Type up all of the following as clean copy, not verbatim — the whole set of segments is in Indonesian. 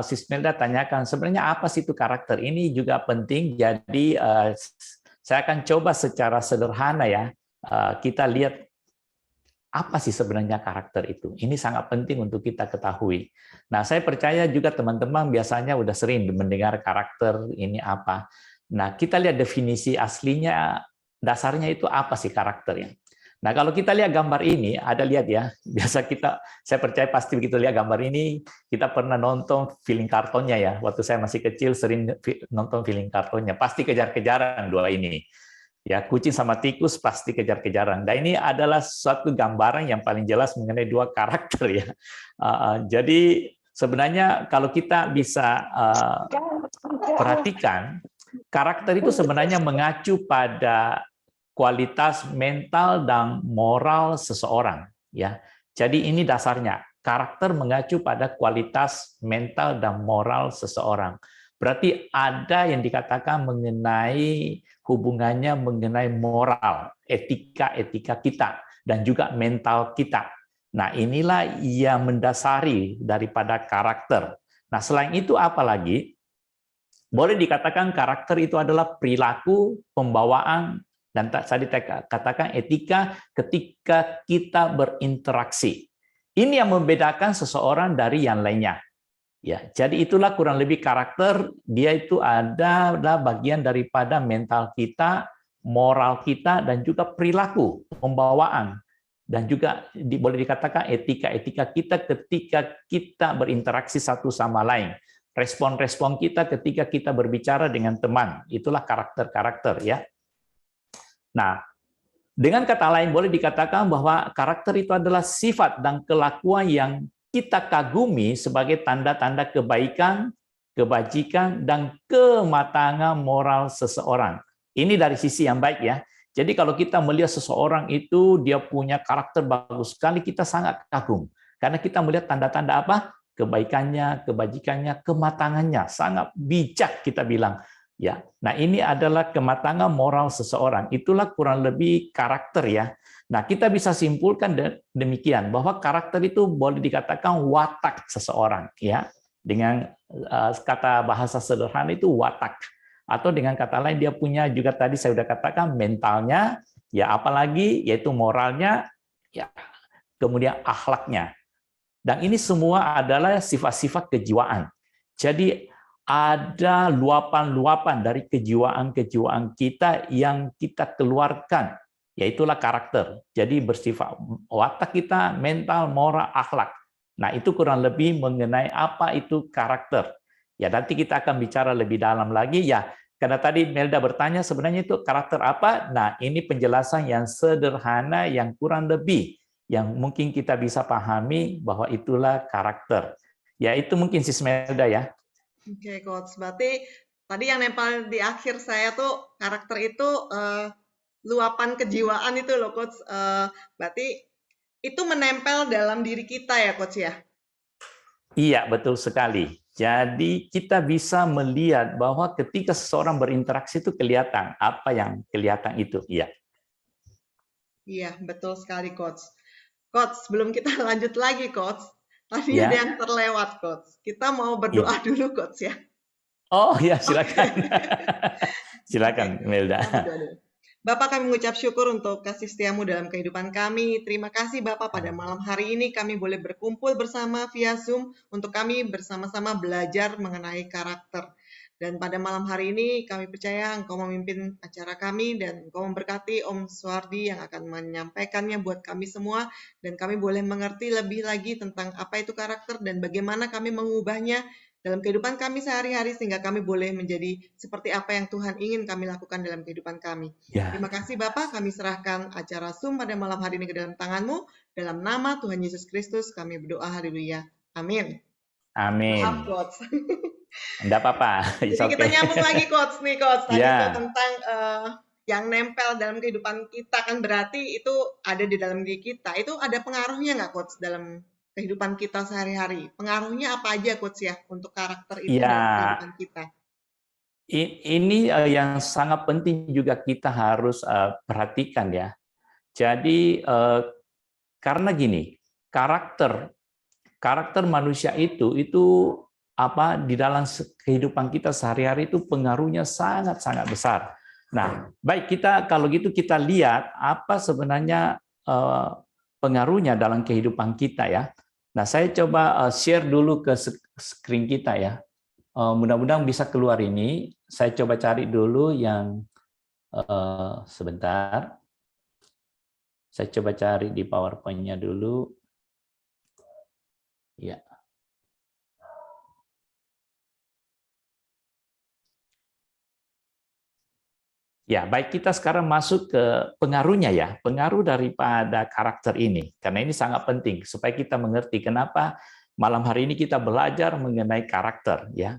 Sis Melda tanyakan sebenarnya apa sih itu karakter, ini juga penting. Jadi saya akan coba secara sederhana ya, kita lihat apa sih sebenarnya karakter itu. Ini sangat penting untuk kita ketahui. Nah, saya percaya juga teman-teman biasanya udah sering mendengar karakter ini apa. Nah, kita lihat definisi aslinya, dasarnya itu apa sih karakternya. Nah, kalau kita lihat gambar ini, ada lihat ya, biasa kita, saya percaya pasti begitu lihat gambar ini, kita pernah nonton film kartonnya ya, waktu saya masih kecil sering nonton film kartonnya, pasti kejar-kejaran dua ini. Ya, kucing sama tikus pasti kejar-kejaran. Dan ini adalah suatu gambaran yang paling jelas mengenai dua karakter ya. Jadi sebenarnya kalau kita bisa perhatikan, karakter itu sebenarnya mengacu pada kualitas mental dan moral seseorang ya. Jadi ini dasarnya, karakter mengacu pada kualitas mental dan moral seseorang. Berarti ada yang dikatakan mengenai hubungannya mengenai moral, etika-etika kita dan juga mental kita. Nah, inilah yang mendasari daripada karakter. Nah, selain itu apa lagi? Boleh dikatakan karakter itu adalah perilaku, pembawaan, dan tadi katakan etika ketika kita berinteraksi. Ini yang membedakan seseorang dari yang lainnya. Ya, jadi itulah kurang lebih karakter, dia itu adalah bagian daripada mental kita, moral kita, dan juga perilaku, pembawaan. Dan juga boleh dikatakan etika-etika kita ketika kita berinteraksi satu sama lain. Respon-respon kita ketika kita berbicara dengan teman, itulah karakter-karakter ya. Nah, dengan kata lain boleh dikatakan bahwa karakter itu adalah sifat dan kelakuan yang kita kagumi sebagai tanda-tanda kebaikan, kebajikan, dan kematangan moral seseorang. Ini dari sisi yang baik ya. Jadi kalau kita melihat seseorang itu dia punya karakter bagus sekali, kita sangat kagum. Karena kita melihat tanda-tanda apa? Kebaikannya, kebajikannya, kematangannya. Sangat bijak kita bilang. Ya, nah ini adalah kematangan moral seseorang. Itulah kurang lebih karakter ya. Nah, kita bisa simpulkan demikian bahwa karakter itu boleh dikatakan watak seseorang ya. Dengan kata bahasa sederhana itu watak. Atau dengan kata lain dia punya juga tadi saya sudah katakan mentalnya, ya apalagi yaitu moralnya, ya kemudian akhlaknya. Dan ini semua adalah sifat-sifat kejiwaan. Jadi ada luapan-luapan dari kejiwaan-kejiwaan kita yang kita keluarkan, yaitulah karakter. Jadi bersifat watak kita, mental, moral, akhlak. Nah, itu kurang lebih mengenai apa itu karakter. Ya, nanti kita akan bicara lebih dalam lagi ya. Karena tadi Melda bertanya sebenarnya itu karakter apa? Nah, ini penjelasan yang sederhana yang kurang lebih yang mungkin kita bisa pahami bahwa itulah karakter. Ya, itu mungkin Sis Melda ya. Oke, Coach. Berarti tadi yang nempel di akhir saya tuh karakter itu luapan kejiwaan itu loh, Coach. Berarti itu menempel dalam diri kita ya, Coach ya? Iya, betul sekali. Jadi kita bisa melihat bahwa ketika seseorang berinteraksi itu kelihatan apa yang kelihatan itu. Iya. Iya, betul sekali, Coach. Coach, sebelum kita lanjut lagi, Coach. Tadi ada Ya. yang terlewat, Coach. Kita mau berdoa Iya. dulu, Coach ya. Oh ya, Oke. silakan. Oke, Silakan Melda. kita berdoa dulu. Bapak, kami mengucap syukur untuk kasih setiamu dalam kehidupan kami. Terima kasih Bapak, pada malam hari ini kami boleh berkumpul bersama via Zoom untuk kami bersama-sama belajar mengenai karakter. Dan pada malam hari ini kami percaya Engkau memimpin acara kami dan Engkau memberkati Om Suwardi yang akan menyampaikannya buat kami semua. Dan kami boleh mengerti lebih lagi tentang apa itu karakter dan bagaimana kami mengubahnya dalam kehidupan kami sehari-hari sehingga kami boleh menjadi seperti apa yang Tuhan ingin kami lakukan dalam kehidupan kami. Ya. Terima kasih Bapak, kami serahkan acara Zoom pada malam hari ini ke dalam tangan-Mu. Dalam nama Tuhan Yesus Kristus kami berdoa, haleluya. Amin. Maaf, Amin. Coach. Enggak apa-apa. It's Jadi kita okay. nyambung lagi, Coach. Nih, Coach. Tadi itu Ya. tentang yang nempel dalam kehidupan kita kan berarti itu ada di dalam diri kita. Itu ada pengaruhnya nggak, Coach, dalam kehidupan kita sehari-hari? Pengaruhnya apa aja, Coach ya, untuk karakter itu Ya, dalam kehidupan kita? ini yang sangat penting juga kita harus perhatikan ya. Jadi karena gini, karakter manusia itu di dalam kehidupan kita sehari-hari itu pengaruhnya sangat-sangat besar. Nah, baik, kita kalau gitu kita lihat apa sebenarnya pengaruhnya dalam kehidupan kita ya. Nah, saya coba share dulu ke screen kita ya. Mudah-mudahan bisa keluar ini. Saya coba cari dulu yang sebentar. Saya coba cari di PowerPoint-nya dulu. Ya. Ya, baik, kita sekarang masuk ke pengaruhnya ya, pengaruh daripada karakter ini. Karena ini sangat penting supaya kita mengerti kenapa malam hari ini kita belajar mengenai karakter ya.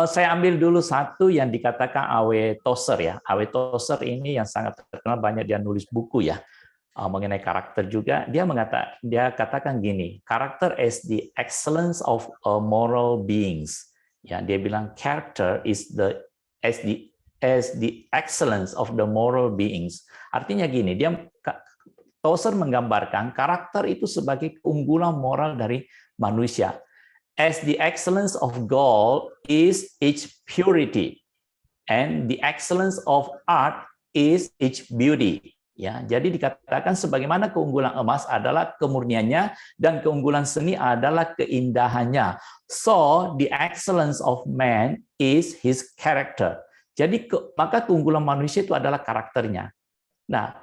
Saya ambil dulu satu yang dikatakan Awe Tozer ya. Awe Tozer ini yang sangat terkenal, banyak dia nulis buku ya mengenai karakter juga. Dia katakan gini, karakter is the excellence of moral beings. Ya, dia bilang character is as the excellence of the moral beings. Artinya gini, Tozer menggambarkan karakter itu sebagai keunggulan moral dari manusia. As the excellence of gold is its purity, and the excellence of art is its beauty. Ya, jadi dikatakan sebagaimana keunggulan emas adalah kemurniannya dan keunggulan seni adalah keindahannya. So the excellence of man is his character. Jadi maka keunggulan manusia itu adalah karakternya. Nah,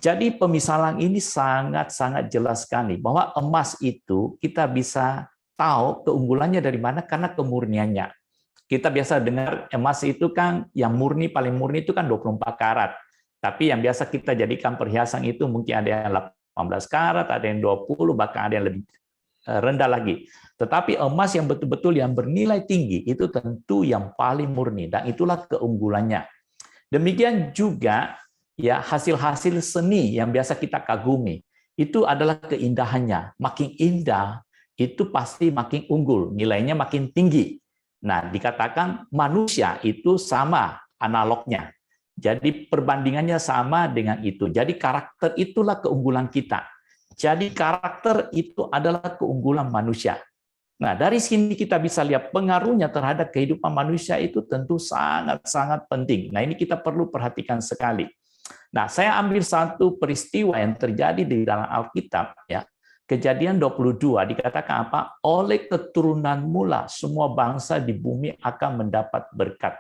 jadi pemisalan ini sangat-sangat jelas sekali bahwa emas itu kita bisa tahu keunggulannya dari mana karena kemurniannya. Kita biasa dengar emas itu kan yang murni, paling murni itu kan 24 karat. Tapi yang biasa kita jadikan perhiasan itu mungkin ada yang 18 karat, ada yang 20, bahkan ada yang lebih rendah lagi. Tetapi emas yang betul-betul yang bernilai tinggi itu tentu yang paling murni dan itulah keunggulannya. Demikian juga ya hasil-hasil seni yang biasa kita kagumi itu adalah keindahannya. Makin indah itu pasti makin unggul, nilainya makin tinggi. Nah, dikatakan manusia itu sama analognya. Jadi perbandingannya sama dengan itu. Jadi karakter itulah keunggulan kita. Jadi karakter itu adalah keunggulan manusia. Nah, dari sini kita bisa lihat pengaruhnya terhadap kehidupan manusia itu tentu sangat-sangat penting. Nah, ini kita perlu perhatikan sekali. Nah, saya ambil satu peristiwa yang terjadi di dalam Alkitab ya. Kejadian 22 dikatakan apa? Oleh keturunanmu lah semua bangsa di bumi akan mendapat berkat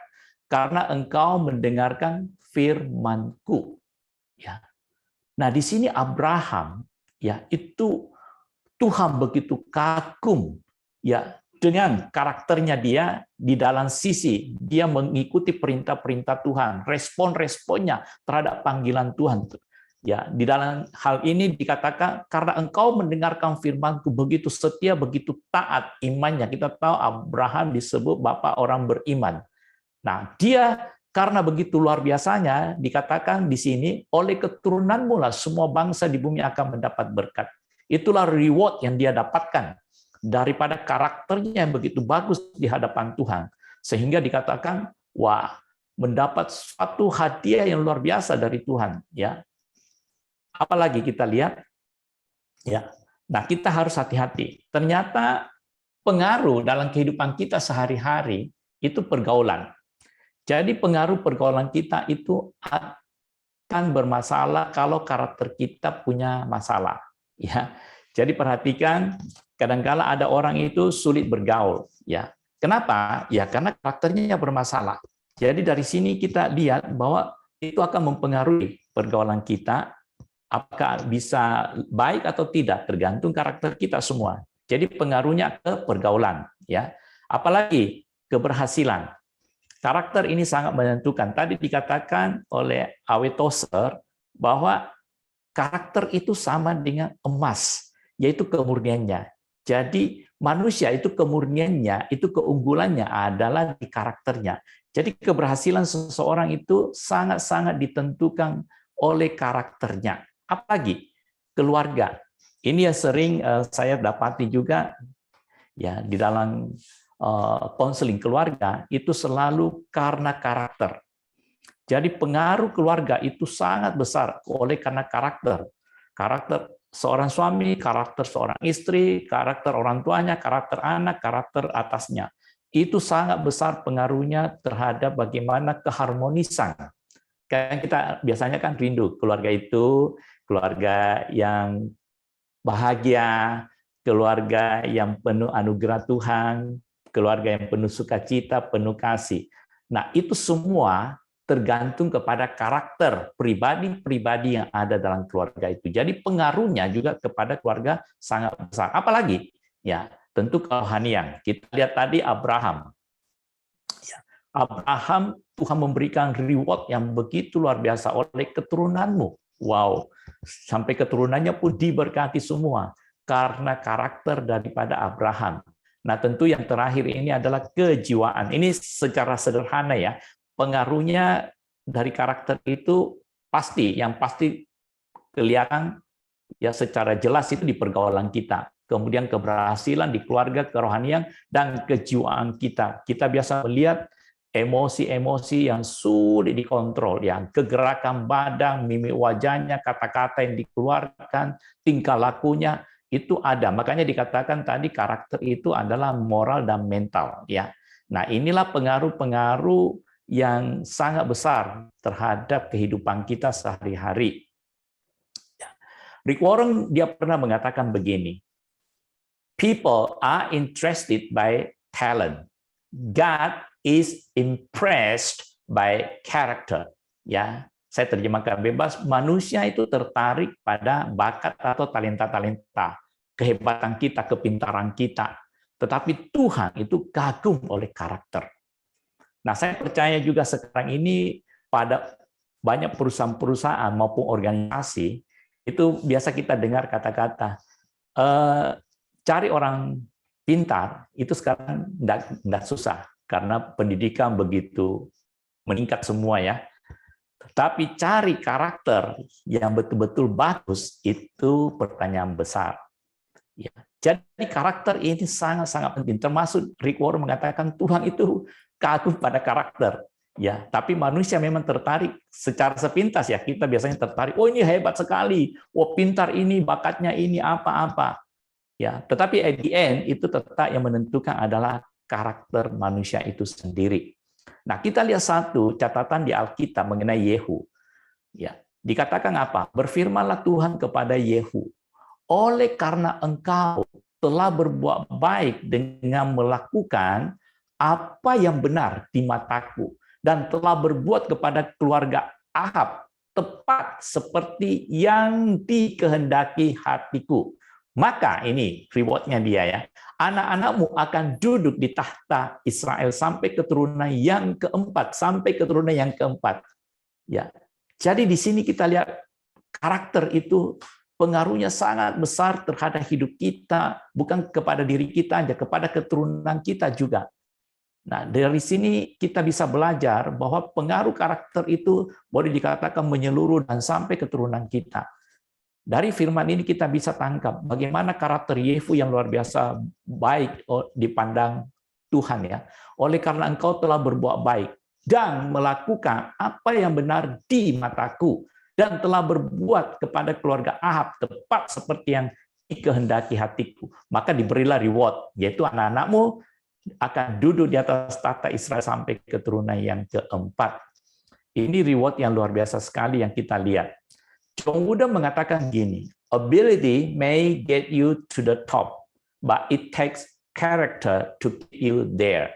karena engkau mendengarkan firman-Ku. Ya. Nah, di sini Abraham ya itu Tuhan begitu kagum ya dengan karakternya dia di dalam sisi dia mengikuti perintah-perintah Tuhan, respon-responnya terhadap panggilan Tuhan. Ya, di dalam hal ini dikatakan karena engkau mendengarkan firman-Ku begitu setia, begitu taat imannya. Kita tahu Abraham disebut bapak orang beriman. Nah, dia karena begitu luar biasanya dikatakan di sini oleh keturunanmu lah semua bangsa di bumi akan mendapat berkat. Itulah reward yang dia dapatkan daripada karakternya yang begitu bagus di hadapan Tuhan. Sehingga dikatakan, wah, mendapat suatu hadiah yang luar biasa dari Tuhan, ya. Apalagi kita lihat, ya. Nah, kita harus hati-hati. Ternyata pengaruh dalam kehidupan kita sehari-hari itu pergaulan. Jadi pengaruh pergaulan kita itu akan bermasalah kalau karakter kita punya masalah. Ya, jadi perhatikan, kadang-kala ada orang itu sulit bergaul. Ya, kenapa? Ya karena karakternya bermasalah. Jadi dari sini kita lihat bahwa itu akan mempengaruhi pergaulan kita. Apakah bisa baik atau tidak tergantung karakter kita semua. Jadi pengaruhnya ke pergaulan, ya. Apalagi keberhasilan. Karakter ini sangat menentukan. Tadi dikatakan oleh Awe Tozer bahwa karakter itu sama dengan emas, yaitu kemurniannya. Jadi manusia itu kemurniannya, itu keunggulannya adalah di karakternya. Jadi keberhasilan seseorang itu sangat-sangat ditentukan oleh karakternya. Apalagi keluarga. Ini yang sering saya dapati juga ya di dalam konseling keluarga itu selalu karena karakter. Jadi pengaruh keluarga itu sangat besar oleh karena karakter. Karakter seorang suami, karakter seorang istri, karakter orang tuanya, karakter anak, karakter atasnya. Itu sangat besar pengaruhnya terhadap bagaimana keharmonisan. Kan kita biasanya kan rindu keluarga itu keluarga yang bahagia, keluarga yang penuh anugerah Tuhan, keluarga yang penuh sukacita, penuh kasih. Nah, itu semua tergantung kepada karakter pribadi-pribadi yang ada dalam keluarga itu. Jadi pengaruhnya juga kepada keluarga sangat besar. Apalagi ya, tentu kerohanian. Kita lihat tadi Abraham. Abraham, Tuhan memberikan reward yang begitu luar biasa oleh keturunanmu. Wow, sampai keturunannya pun diberkati semua karena karakter daripada Abraham. Nah, tentu yang terakhir ini adalah kejiwaan. Ini secara sederhana ya, pengaruhnya dari karakter itu pasti, yang pasti kelihatan ya secara jelas itu di pergaulan kita. Kemudian keberhasilan di keluarga, kerohanian, dan kejiwaan kita. Kita biasa melihat emosi-emosi yang sulit dikontrol, yang kegerakan badan, mimik wajahnya, kata-kata yang dikeluarkan, tingkah lakunya, itu ada. Makanya dikatakan tadi karakter itu adalah moral dan mental. Ya. Nah, inilah pengaruh-pengaruh yang sangat besar terhadap kehidupan kita sehari-hari. Rick Warren dia pernah mengatakan begini, people are interested by talent. God is impressed by character. Ya, saya terjemahkan bebas, manusia itu tertarik pada bakat atau talenta-talenta, kehebatan kita, kepintaran kita. Tetapi Tuhan itu kagum oleh karakter. Nah, saya percaya juga sekarang ini pada banyak perusahaan-perusahaan maupun organisasi, itu biasa kita dengar kata-kata, cari orang pintar, itu sekarang tidak susah, karena pendidikan begitu meningkat semua ya. Tapi cari karakter yang betul-betul bagus, itu pertanyaan besar. Ya. Jadi karakter ini sangat-sangat penting. Termasuk Rick Warren mengatakan Tuhan itu kagum pada karakter. Ya, tapi manusia memang tertarik secara sepintas ya. Kita biasanya tertarik, oh ini hebat sekali, oh pintar ini, bakatnya ini apa-apa. Ya, tetapi at the end itu tetap yang menentukan adalah karakter manusia itu sendiri. Nah, kita lihat satu catatan di Alkitab mengenai Yehu. Ya, dikatakan apa? Berfirmanlah Tuhan kepada Yehu, oleh karena engkau telah berbuat baik dengan melakukan apa yang benar di mataku, dan telah berbuat kepada keluarga Ahab tepat seperti yang dikehendaki hatiku. Maka ini rewardnya dia ya, anak-anakmu akan duduk di tahta Israel sampai keturunan yang keempat, Ya, jadi di sini kita lihat karakter itu pengaruhnya sangat besar terhadap hidup kita, bukan kepada diri kita aja, kepada keturunan kita juga. Nah, dari sini kita bisa belajar bahwa pengaruh karakter itu boleh dikatakan menyeluruh dan sampai keturunan kita. Dari firman ini kita bisa tangkap bagaimana karakter Yehu yang luar biasa baik dipandang Tuhan ya. Oleh karena engkau telah berbuat baik dan melakukan apa yang benar di mataku, dan telah berbuat kepada keluarga Ahab tepat seperti yang dikehendaki hatiku, maka diberilah reward, yaitu anak-anakmu akan duduk di atas tahta Israel sampai keturunan yang keempat. Ini reward yang luar biasa sekali yang kita lihat. John Wooden mengatakan gini, ability may get you to the top, but it takes character to keep you there.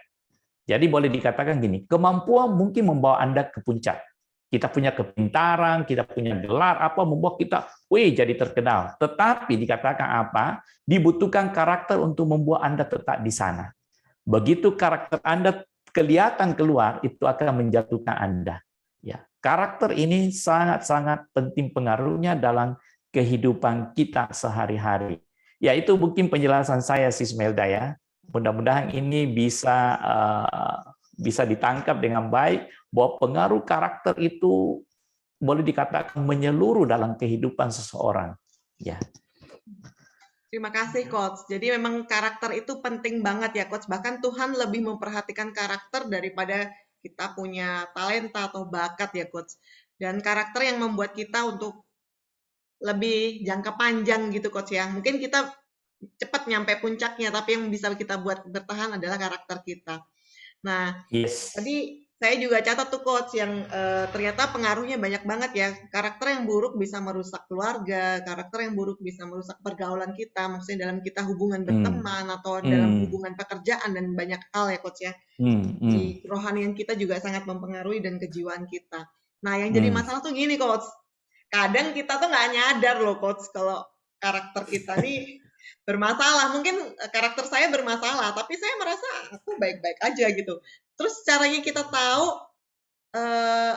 Jadi boleh dikatakan gini, kemampuan mungkin membawa Anda ke puncak. Kita punya kepintaran, kita punya gelar, apa membuat kita, jadi terkenal. Tetapi dikatakan apa? Dibutuhkan karakter untuk membuat Anda tetap di sana. Begitu karakter Anda kelihatan keluar, itu akan menjatuhkan Anda. Ya, karakter ini sangat-sangat penting pengaruhnya dalam kehidupan kita sehari-hari. Ya, itu mungkin penjelasan saya, Sis Melda ya. Mudah-mudahan ini bisa ditangkap dengan baik bahwa pengaruh karakter itu boleh dikatakan menyeluruh dalam kehidupan seseorang. Ya. Terima kasih, Coach. Jadi memang karakter itu penting banget ya, Coach. Bahkan Tuhan lebih memperhatikan karakter daripada kita punya talenta atau bakat ya, Coach. Dan karakter yang membuat kita untuk lebih jangka panjang gitu Coach ya. Mungkin kita cepat nyampe puncaknya, tapi yang bisa kita buat bertahan adalah karakter kita. Nah, Yes. tadi saya juga catat tuh Coach yang ternyata pengaruhnya banyak banget ya. Karakter yang buruk bisa merusak keluarga, karakter yang buruk bisa merusak pergaulan kita, maksudnya dalam kita hubungan Hmm. berteman atau dalam Hmm. hubungan pekerjaan dan banyak hal ya Coach ya. Hmm. Hmm. Di kerohanian kita juga sangat mempengaruhi dan kejiwaan kita. Nah, yang jadi Hmm. masalah tuh gini Coach, kadang kita tuh nggak nyadar loh Coach kalau karakter kita nih bermasalah. Mungkin karakter saya bermasalah, tapi saya merasa aku baik-baik aja gitu. Terus caranya kita tahu eh,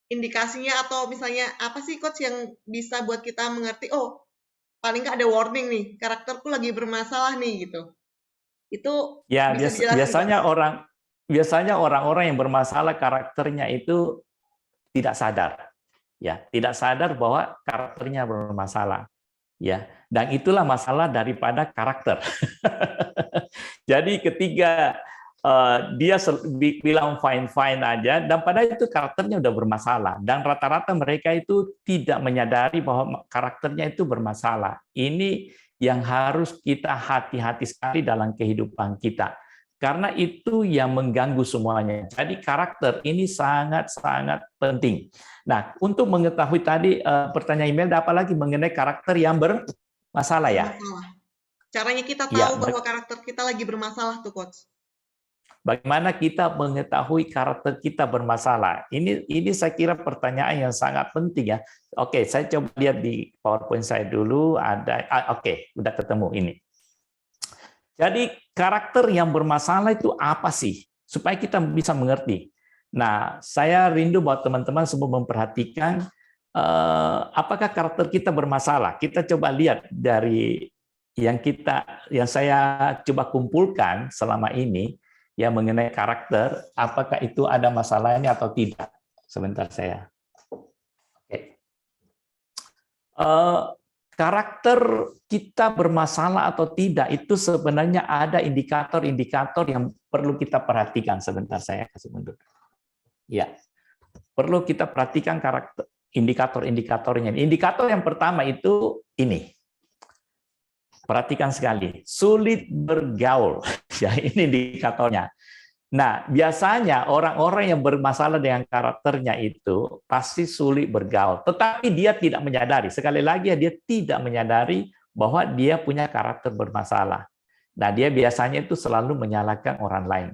indikasinya atau misalnya apa sih Coach yang bisa buat kita mengerti, oh paling nggak ada warning nih, karakterku lagi bermasalah nih gitu. Itu Ya, bisa dijelasin Coach? biasanya orang-orang yang bermasalah karakternya itu tidak sadar, ya, tidak sadar bahwa karakternya bermasalah, ya, dan itulah masalah daripada karakter. Jadi ketika dia bilang fine fine aja, dan padahal itu karakternya udah bermasalah, dan rata-rata mereka itu tidak menyadari bahwa karakternya itu bermasalah. Ini yang harus kita hati-hati sekali dalam kehidupan kita. Karena itu yang mengganggu semuanya. Jadi karakter ini sangat-sangat penting. Nah, untuk mengetahui tadi pertanyaan email, ada apa lagi mengenai karakter yang bermasalah ya? Bermasalah. Caranya kita tahu Ya, bahwa karakter kita lagi bermasalah tuh Coach. bagaimana kita mengetahui karakter kita bermasalah? Ini saya kira pertanyaan yang sangat penting ya. Oke, saya coba lihat di PowerPoint saya dulu ada. Oke, udah ketemu ini. Jadi karakter yang bermasalah itu apa sih? Supaya kita bisa mengerti. Nah, saya rindu buat teman-teman semua memperhatikan apakah karakter kita bermasalah. Kita coba lihat dari yang saya coba kumpulkan selama ini yang mengenai karakter, apakah itu ada masalahnya atau tidak. Sebentar saya. Oke. Karakter kita bermasalah atau tidak itu sebenarnya ada indikator-indikator yang perlu kita perhatikan. Sebentar saya kasih mundur. Ya, perlu kita perhatikan karakter indikator-indikatornya. Indikator yang pertama itu ini. Perhatikan sekali, sulit bergaul. Ya, ini indikatornya. Nah, biasanya orang-orang yang bermasalah dengan karakternya itu pasti sulit bergaul. Tetapi dia tidak menyadari. Sekali lagi, dia tidak menyadari bahwa dia punya karakter bermasalah. Nah, dia biasanya itu selalu menyalahkan orang lain.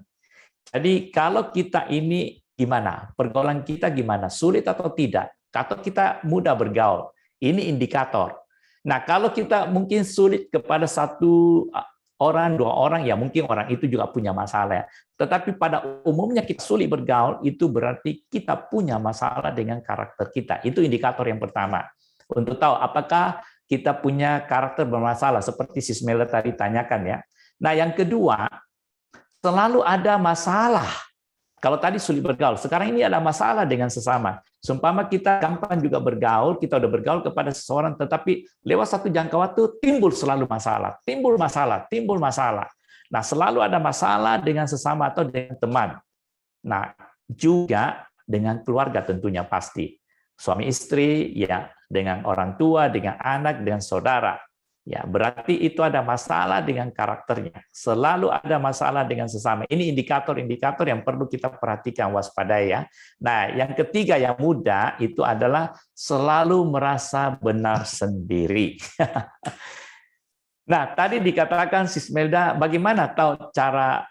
Jadi, kalau kita ini gimana? Pergaulan kita gimana? Sulit atau tidak? Atau kita mudah bergaul? Ini indikator. Nah, kalau kita mungkin sulit kepada satu orang, dua orang, ya mungkin orang itu juga punya masalah. Tetapi pada umumnya kita sulit bergaul, itu berarti kita punya masalah dengan karakter kita. Itu indikator yang pertama. Untuk tahu apakah kita punya karakter bermasalah, seperti si Smeller tadi tanyakan ya. Nah, yang kedua, selalu ada masalah. Kalau tadi sulit bergaul, sekarang ini ada masalah dengan sesama. Seumpama kita gampang juga bergaul, kita udah bergaul kepada seseorang, tetapi lewat satu jangka waktu timbul selalu masalah, timbul masalah, timbul masalah. Nah, selalu ada masalah dengan sesama atau dengan teman. Nah, juga dengan keluarga tentunya pasti. Suami istri, ya, dengan orang tua, dengan anak, dengan saudara. Ya, berarti itu ada masalah dengan karakternya. Selalu ada masalah dengan sesama. Ini indikator-indikator yang perlu kita perhatikan, waspadai ya. Nah, yang ketiga yang mudah itu adalah selalu merasa benar sendiri. Nah, tadi dikatakan Sismelda, bagaimana tahu cara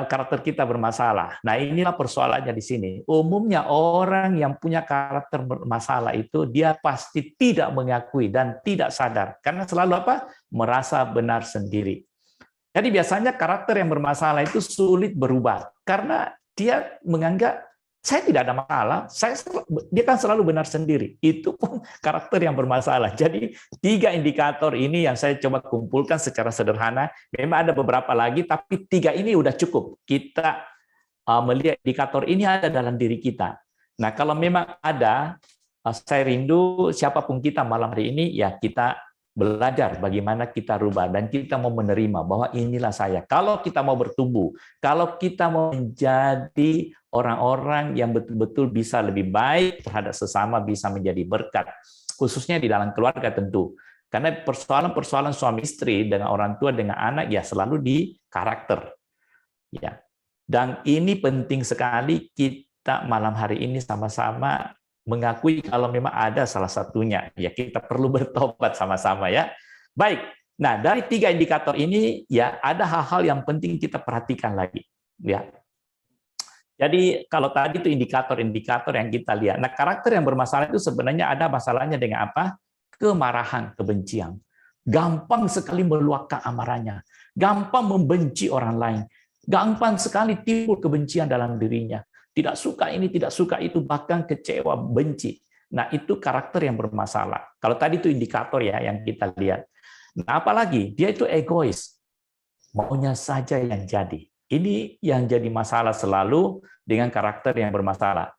karakter kita bermasalah. Nah, inilah persoalannya di sini. Umumnya orang yang punya karakter bermasalah itu dia pasti tidak mengakui dan tidak sadar karena selalu apa? Merasa benar sendiri. Jadi biasanya karakter yang bermasalah itu sulit berubah karena dia menganggap saya tidak ada masalah, dia kan selalu benar sendiri. Itu pun karakter yang bermasalah. Jadi 3 indikator ini yang saya coba kumpulkan secara sederhana. Memang ada beberapa lagi, tapi 3 ini udah cukup. Kita melihat indikator ini ada dalam diri kita. Nah, kalau memang ada, saya rindu siapapun kita malam hari ini, ya kita belajar bagaimana kita rubah dan kita mau menerima bahwa inilah saya. Kalau kita mau bertumbuh, kalau kita mau menjadi orang-orang yang betul-betul bisa lebih baik terhadap sesama, bisa menjadi berkat. khususnya di dalam keluarga tentu. Karena persoalan-persoalan suami istri dengan orang tua dengan anak ya selalu di karakter. Ya. Dan ini penting sekali kita malam hari ini sama-sama mengakui kalau memang ada salah satunya. Ya kita perlu bertobat sama-sama ya. Baik. Nah, dari 3 indikator ini ya ada hal-hal yang penting kita perhatikan lagi. Ya. Jadi kalau tadi itu indikator-indikator yang kita lihat. Nah, karakter yang bermasalah itu sebenarnya ada masalahnya dengan apa? Kemarahan, kebencian. Gampang sekali meluapkan amarahnya. Gampang membenci orang lain. Gampang sekali timbul kebencian dalam dirinya. Tidak suka ini, tidak suka itu, bahkan kecewa, benci. Nah, itu karakter yang bermasalah. Kalau tadi itu indikator ya yang kita lihat. Nah, apalagi dia itu egois. Maunya saja yang jadi. Ini yang jadi masalah selalu dengan karakter yang bermasalah.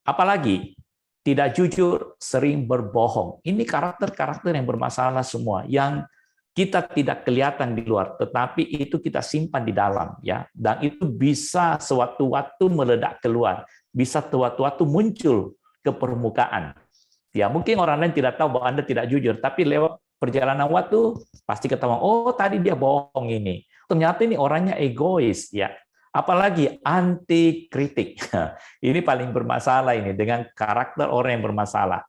Apalagi tidak jujur, sering berbohong. Ini karakter-karakter yang bermasalah semua, yang kita tidak kelihatan di luar, tetapi itu kita simpan di dalam, ya. Dan itu bisa sewaktu-waktu meledak keluar, bisa sewaktu-waktu muncul ke permukaan. Ya, mungkin orang lain tidak tahu bahwa Anda tidak jujur, tapi lewat perjalanan waktu pasti ketahuan, oh tadi dia bohong ini. Ternyata ini orangnya egois, ya. Apalagi anti kritik. Ini paling bermasalah ini dengan karakter orang yang bermasalah.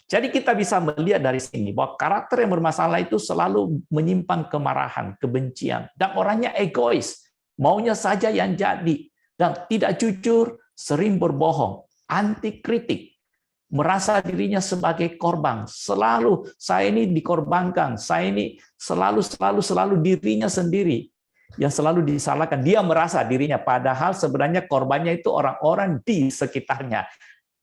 Jadi kita bisa melihat dari sini bahwa karakter yang bermasalah itu selalu menyimpan kemarahan, kebencian, dan orangnya egois, maunya saja yang jadi, dan tidak jujur, sering berbohong, anti kritik, merasa dirinya sebagai korban, selalu saya ini dikorbankan, saya ini selalu dirinya sendiri yang selalu disalahkan. Dia merasa dirinya, padahal sebenarnya korbannya itu orang-orang di sekitarnya.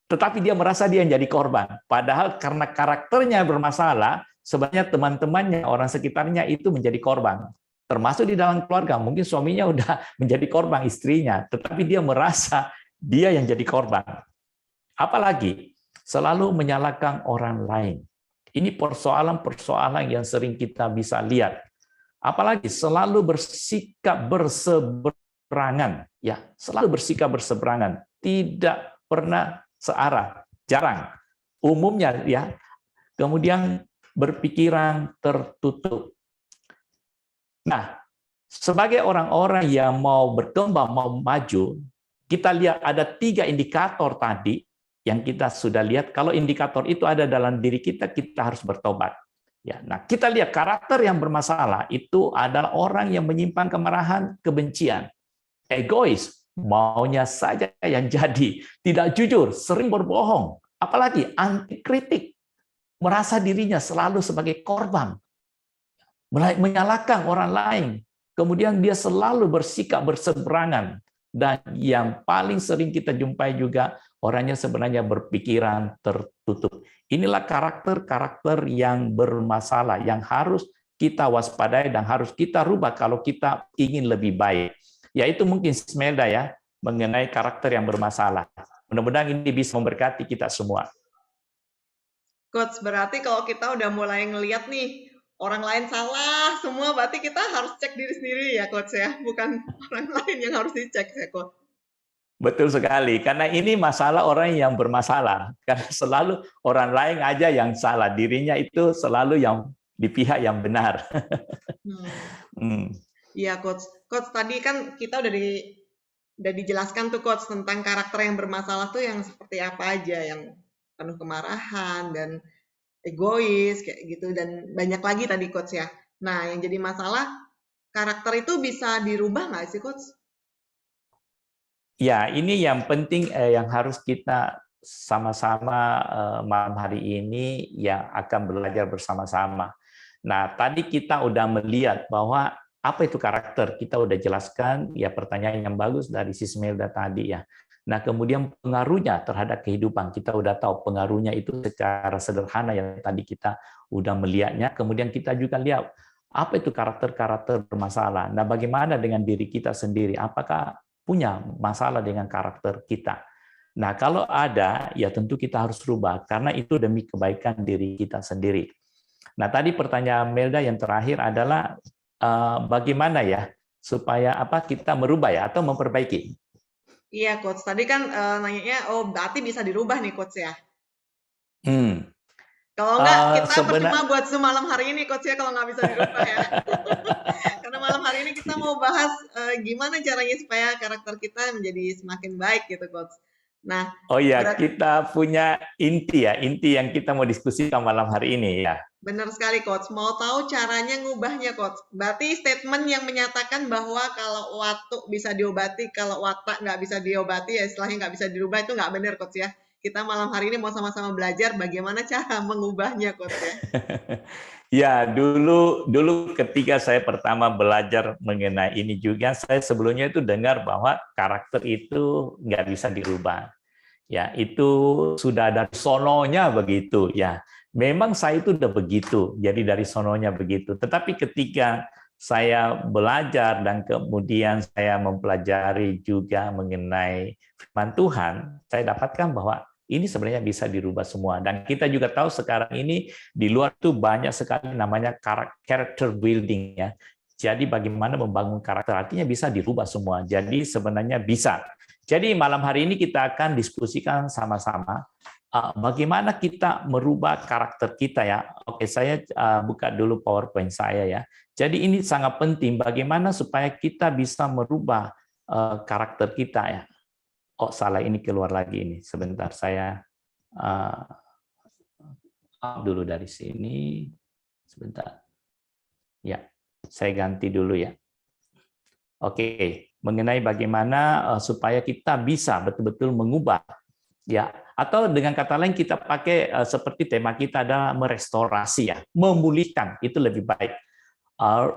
Tetapi dia merasa dia yang jadi korban. Padahal karena karakternya bermasalah, sebenarnya teman-temannya, orang sekitarnya itu menjadi korban. Termasuk di dalam keluarga, mungkin suaminya udah menjadi korban istrinya, tetapi dia merasa dia yang jadi korban. Apalagi selalu menyalahkan orang lain. Ini persoalan-persoalan yang sering kita bisa lihat. Apalagi selalu bersikap berseberangan, ya, selalu bersikap berseberangan, tidak pernah searah, jarang. Umumnya ya, kemudian berpikiran tertutup. Nah, sebagai orang-orang yang mau berkembang, mau maju, kita lihat ada 3 indikator tadi yang kita sudah lihat. Kalau indikator itu ada dalam diri kita, kita harus bertobat. Ya, nah kita lihat karakter yang bermasalah itu adalah orang yang menyimpan kemarahan, kebencian, egois, maunya saja yang jadi, tidak jujur, sering berbohong, apalagi anti kritik, merasa dirinya selalu sebagai korban, menyalahkan orang lain, kemudian dia selalu bersikap berseberangan, dan yang paling sering kita jumpai juga orangnya sebenarnya berpikiran tertutup. Inilah karakter-karakter yang bermasalah, yang harus kita waspadai dan harus kita rubah kalau kita ingin lebih baik. Yaitu mungkin Smelda ya, mengenai karakter yang bermasalah. Mudah-mudahan ini bisa memberkati kita semua. Coach, berarti kalau kita udah mulai ngelihat nih, orang lain salah semua, berarti kita harus cek diri sendiri ya, Coach ya? Bukan orang lain yang harus dicek ya, Coach? Betul sekali, karena ini masalah orang yang bermasalah. Karena selalu orang lain aja yang salah, dirinya itu selalu yang di pihak yang benar. Iya, Coach. Coach, tadi kan kita udah dijelaskan tuh, Coach, tentang karakter yang bermasalah tuh yang seperti apa aja, yang penuh kemarahan dan egois kayak gitu, dan banyak lagi tadi, Coach ya. Nah, yang jadi masalah, karakter itu bisa dirubah nggak sih, Coach? Ya, ini yang penting yang harus kita sama-sama malam hari ini yang akan belajar bersama-sama. Nah, tadi kita udah melihat bahwa apa itu karakter, kita udah jelaskan, ya pertanyaan yang bagus dari Sismelda tadi ya. Nah, kemudian pengaruhnya terhadap kehidupan, kita udah tahu pengaruhnya itu secara sederhana yang tadi kita udah melihatnya. Kemudian kita juga lihat apa itu karakter-karakter bermasalah. Nah, bagaimana dengan diri kita sendiri? Apakah punya masalah dengan karakter kita? Nah, kalau ada, ya tentu kita harus rubah, karena itu demi kebaikan diri kita sendiri. Nah, tadi pertanyaan Melda yang terakhir adalah bagaimana ya supaya kita merubah ya atau memperbaiki. Iya, Coach. Tadi kan nanyanya, oh berarti bisa dirubah nih, Coach ya? Kalau enggak, kita Sebenarnya percuma buat Zoom malam hari ini, Coach ya, kalau nggak bisa dirubah ya. Karena malam hari ini kita mau bahas gimana caranya supaya karakter kita menjadi semakin baik gitu, Coach. Nah, oh ya, berarti kita punya inti ya, inti yang kita mau diskusikan malam hari ini ya. benar sekali, Coach. Mau tahu caranya ngubahnya, Coach? Berarti statement yang menyatakan bahwa kalau watuk bisa diobati, kalau watak nggak bisa diobati, ya istilahnya nggak bisa dirubah, itu nggak benar, Coach ya. Kita malam hari ini mau sama-sama belajar bagaimana cara mengubahnya, Coach ya. Ya, dulu ketika saya pertama belajar mengenai ini juga, saya sebelumnya itu dengar bahwa karakter itu nggak bisa dirubah. Ya, itu sudah dari sononya begitu ya. Memang saya itu udah begitu, jadi dari sononya begitu. Tetapi ketika saya belajar dan kemudian saya mempelajari juga mengenai firman Tuhan, saya dapatkan bahwa ini sebenarnya bisa dirubah semua. Dan kita juga tahu sekarang ini di luar itu banyak sekali namanya character building ya. Jadi bagaimana membangun karakter, artinya bisa dirubah semua. Jadi sebenarnya bisa. Jadi malam hari ini kita akan diskusikan sama-sama bagaimana kita merubah karakter kita ya. Oke, saya buka dulu PowerPoint saya ya. Jadi ini sangat penting bagaimana supaya kita bisa merubah karakter kita ya. Oh, salah, ini keluar lagi ini. Sebentar, saya dulu dari sini. Sebentar. Ya, saya ganti dulu ya. Oke, mengenai bagaimana supaya kita bisa betul-betul mengubah ya, atau dengan kata lain kita pakai seperti tema kita adalah merestorasi ya, memulihkan, itu lebih baik.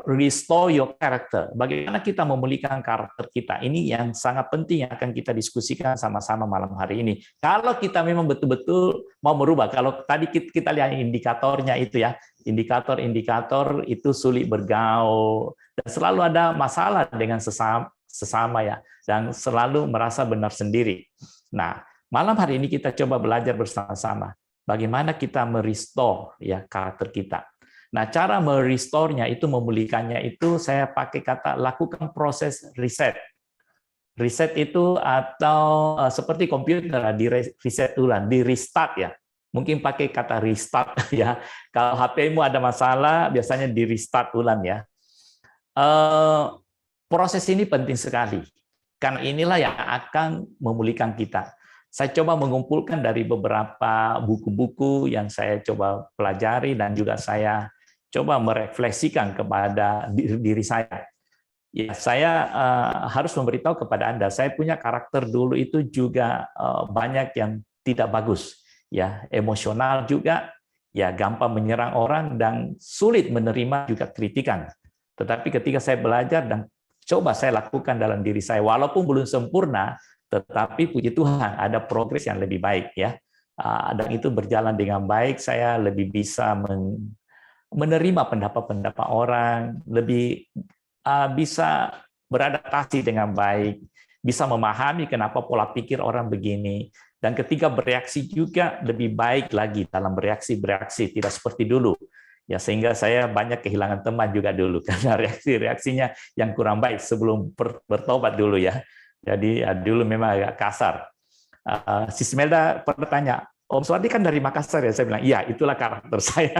Restore your character. Bagaimana kita memulihkan karakter kita? Ini yang sangat penting yang akan kita diskusikan sama-sama malam hari ini. Kalau kita memang betul-betul mau merubah, kalau tadi kita lihat indikatornya itu ya, indikator-indikator itu sulit bergaul, dan selalu ada masalah dengan sesama ya, dan selalu merasa benar sendiri. Nah, malam hari ini kita coba belajar bersama-sama bagaimana kita merestore ya karakter kita. Nah, cara merestore-nya itu, memulihkannya itu saya pakai kata lakukan proses reset. Reset itu atau seperti komputer di reset ulang, di restart ya. Mungkin pakai kata restart ya. Kalau HP-mu ada masalah, biasanya di restart ulang ya. Proses ini penting sekali. Karena inilah yang akan memulihkan kita. Saya coba mengumpulkan dari beberapa buku-buku yang saya coba pelajari dan juga saya coba merefleksikan kepada diri saya. Ya, saya harus memberitahu kepada Anda, saya punya karakter dulu itu juga banyak yang tidak bagus, ya, emosional juga, ya, gampang menyerang orang dan sulit menerima juga kritikan. Tetapi ketika saya belajar dan coba saya lakukan dalam diri saya, walaupun belum sempurna, tetapi puji Tuhan ada progres yang lebih baik ya. Dan itu berjalan dengan baik, saya lebih bisa menerima pendapat-pendapat orang, lebih bisa beradaptasi dengan baik, bisa memahami kenapa pola pikir orang begini, dan ketika bereaksi juga lebih baik lagi dalam bereaksi, tidak seperti dulu. Ya, sehingga saya banyak kehilangan teman juga dulu karena reaksinya yang kurang baik sebelum bertobat dulu ya. Jadi dulu memang agak kasar. Si Smelda pernah tanya, Om Suwardi kan dari Makassar ya? Saya bilang, iya, itulah karakter saya.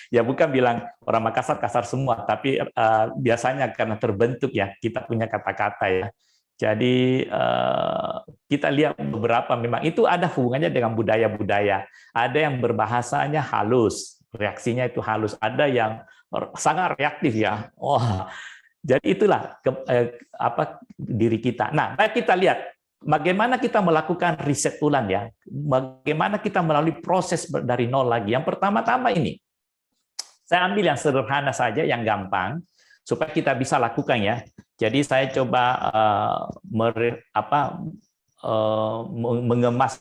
Ya, bukan bilang orang Makassar kasar semua, tapi biasanya karena terbentuk ya, kita punya kata-kata ya. Jadi kita lihat beberapa memang itu ada hubungannya dengan budaya-budaya. Ada yang berbahasanya halus, reaksinya itu halus. Ada yang sangat reaktif ya. Wah, jadi itulah diri kita. Nah, baik, kita lihat bagaimana kita melakukan riset ulang ya. Bagaimana kita melalui proses dari nol lagi. Yang pertama-tama ini, saya ambil yang sederhana saja, yang gampang, supaya kita bisa lakukan ya. Jadi saya coba mengemas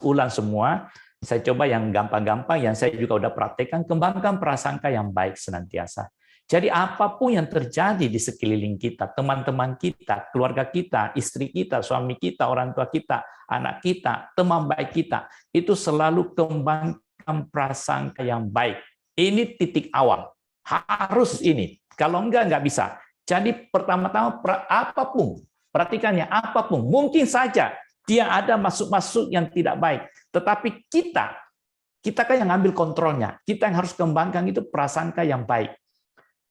ulang semua. Saya coba yang gampang-gampang, yang saya juga udah praktekkan, kembangkan prasangka yang baik senantiasa. Jadi apapun yang terjadi di sekeliling kita, teman-teman kita, keluarga kita, istri kita, suami kita, orang tua kita, anak kita, teman baik kita, itu selalu kembangkan prasangka yang baik. Ini titik awal. Harus ini. Kalau enggak bisa. Jadi pertama-tama apapun, perhatikannya, apapun, mungkin saja dia ada masuk-masuk yang tidak baik. Tetapi kita Kita kan yang ngambil kontrolnya. Kita yang harus kembangkan itu prasangka yang baik.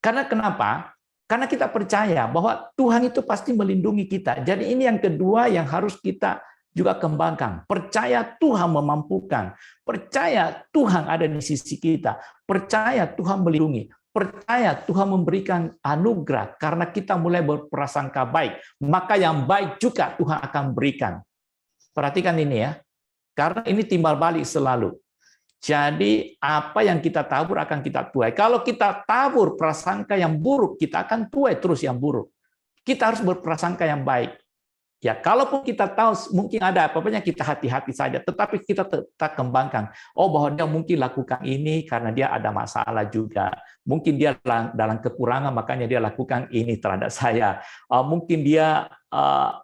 Karena kenapa? Karena kita percaya bahwa Tuhan itu pasti melindungi kita. Jadi ini yang kedua yang harus kita juga kembangkan. Percaya Tuhan memampukan. Percaya Tuhan ada di sisi kita. Percaya Tuhan melindungi. Percaya Tuhan memberikan anugerah karena kita mulai berprasangka baik. Maka yang baik juga Tuhan akan berikan. Perhatikan ini ya. Karena ini timbal balik selalu. Jadi apa yang kita tabur akan kita tuai. Kalau kita tabur prasangka yang buruk, kita akan tuai terus yang buruk. Kita harus berprasangka yang baik. Ya, kalaupun kita tahu mungkin ada apa-apanya, kita hati-hati saja. Tetapi kita tetap kembangkan. Oh, bahwa dia mungkin lakukan ini karena dia ada masalah juga. Mungkin dia dalam kekurangan, makanya dia lakukan ini terhadap saya. Mungkin dia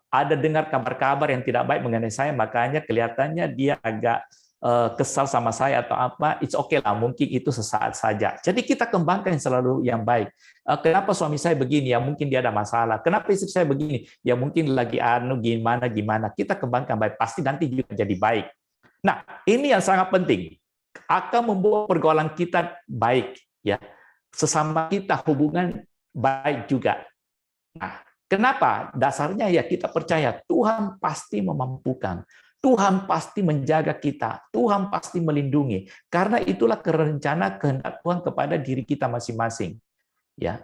ada dengar kabar-kabar yang tidak baik mengenai saya, makanya kelihatannya dia agak kesal sama saya atau apa, it's okay lah, mungkin itu sesaat saja. Jadi kita kembangkan selalu yang baik. Kenapa suami saya begini? Ya mungkin dia ada masalah. Kenapa istri saya begini? Ya mungkin lagi gimana. Kita kembangkan baik, pasti nanti juga jadi baik. Nah, ini yang sangat penting. Akan membuat pergaulan kita baik, ya. Sesama kita hubungan baik juga. Nah, kenapa? Dasarnya ya kita percaya Tuhan pasti memampukan. Tuhan pasti menjaga kita, Tuhan pasti melindungi. Karena itulah rencana kehendak Tuhan kepada diri kita masing-masing. Ya,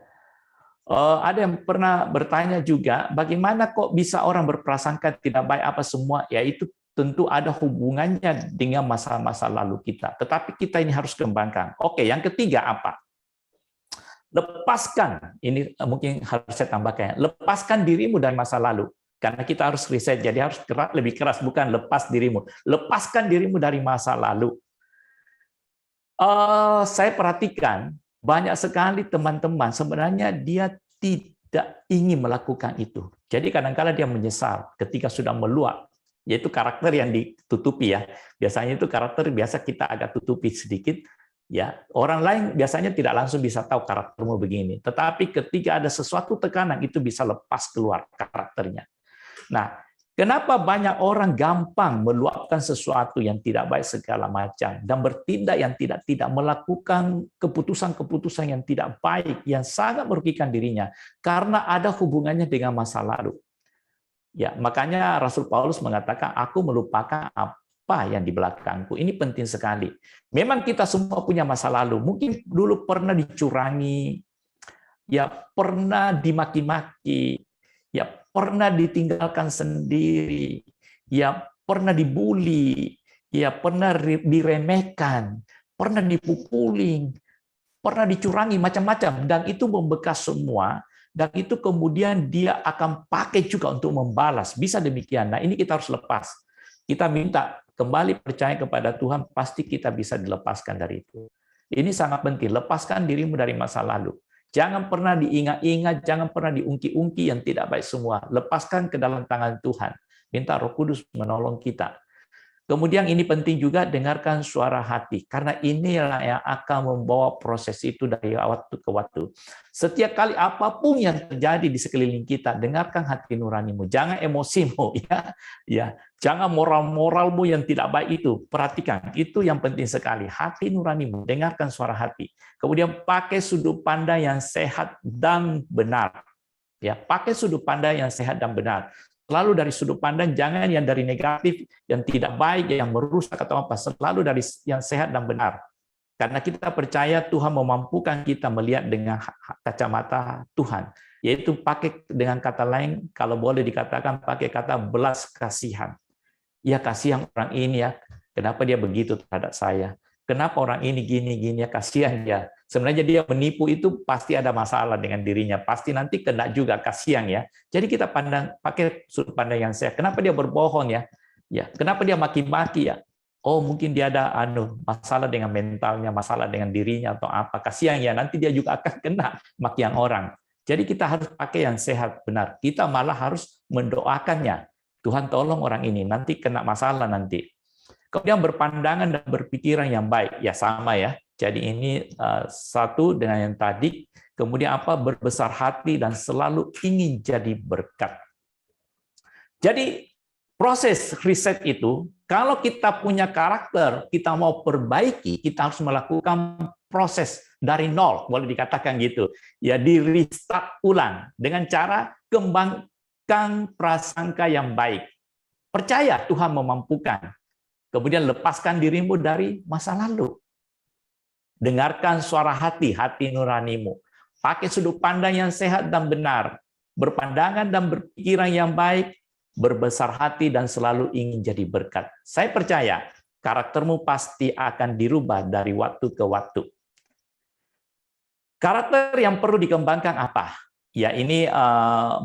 ada yang pernah bertanya juga, bagaimana kok bisa orang berprasangka tidak baik apa semua? Ya itu tentu ada hubungannya dengan masa-masa lalu kita. Tetapi kita ini harus kembangkan. Oke, yang ketiga apa? Lepaskan. Ini mungkin harus saya tambahkan. Lepaskan dirimu dari masa lalu. Karena kita harus riset, jadi harus lebih keras, bukan lepas dirimu. Lepaskan dirimu dari masa lalu. Saya perhatikan, banyak sekali teman-teman sebenarnya dia tidak ingin melakukan itu. Jadi kadang-kadang dia menyesal ketika sudah meluap. Yaitu karakter yang ditutupi ya. Biasanya itu karakter biasa kita agak tutupi sedikit. Ya, orang lain biasanya tidak langsung bisa tahu karaktermu begini. Tetapi ketika ada sesuatu tekanan, itu bisa lepas keluar karakternya. Nah, kenapa banyak orang gampang meluapkan sesuatu yang tidak baik segala macam dan bertindak yang tidak melakukan keputusan-keputusan yang tidak baik yang sangat merugikan dirinya karena ada hubungannya dengan masa lalu. Ya, makanya Rasul Paulus mengatakan aku melupakan apa yang di belakangku. Ini penting sekali. Memang kita semua punya masa lalu. Mungkin dulu pernah dicurangi, ya pernah dimaki-maki, ya pernah ditinggalkan sendiri, ya pernah dibully, ya pernah diremehkan, pernah dipukulin, pernah dicurangi macam-macam, dan itu membekas semua, dan itu kemudian dia akan pakai juga untuk membalas. Bisa demikian. Nah, ini kita harus lepas. Kita minta kembali percaya kepada Tuhan, pasti kita bisa dilepaskan dari itu. Ini sangat penting. Lepaskan dirimu dari masa lalu. Jangan pernah diingat-ingat, jangan pernah diungki-ungki yang tidak baik semua. Lepaskan ke dalam tangan Tuhan. Minta Roh Kudus menolong kita. Kemudian ini penting juga, dengarkan suara hati. Karena inilah yang akan membawa proses itu dari waktu ke waktu. Setiap kali apapun yang terjadi di sekeliling kita, dengarkan hati nuranimu. Jangan emosimu, ya. Jangan moral-moralmu yang tidak baik itu. Perhatikan, itu yang penting sekali. Hati nuranimu, dengarkan suara hati. Kemudian pakai sudut pandang yang sehat dan benar. Ya, pakai sudut pandang yang sehat dan benar. Selalu dari sudut pandang, jangan yang dari negatif, yang tidak baik, yang merusak atau apa. Selalu dari yang sehat dan benar. Karena kita percaya Tuhan memampukan kita melihat dengan kacamata Tuhan. Yaitu pakai dengan kata lain, kalau boleh dikatakan pakai kata belas kasihan. Ya kasihan orang ini ya, kenapa dia begitu terhadap saya? Kenapa orang ini gini-gini ya, kasihan ya. Sebenarnya dia menipu itu pasti ada masalah dengan dirinya, pasti nanti kena juga, kasihan ya. Jadi kita pandang pakai sudut pandang yang sehat. Kenapa dia berbohong ya? Ya, kenapa dia maki-maki ya? Oh, mungkin dia ada masalah dengan mentalnya, masalah dengan dirinya atau apa. Kasihan ya, nanti dia juga akan kena makian orang. Jadi kita harus pakai yang sehat, benar. Kita malah harus mendoakannya. Tuhan tolong orang ini, nanti kena masalah nanti. Kemudian berpandangan dan berpikiran yang baik, ya sama ya. Jadi ini satu dengan yang tadi. Kemudian apa? Berbesar hati dan selalu ingin jadi berkat. Jadi proses riset itu, kalau kita punya karakter, kita mau perbaiki, kita harus melakukan proses dari nol, boleh dikatakan gitu. Ya, di restart ulang dengan cara kembangkan prasangka yang baik. Percaya Tuhan memampukan. Kemudian lepaskan dirimu dari masa lalu. Dengarkan suara hati, hati nuranimu. Pakai sudut pandang yang sehat dan benar. Berpandangan dan berpikiran yang baik, berbesar hati dan selalu ingin jadi berkat. Saya percaya karaktermu pasti akan dirubah dari waktu ke waktu. Karakter yang perlu dikembangkan apa? Ya, ini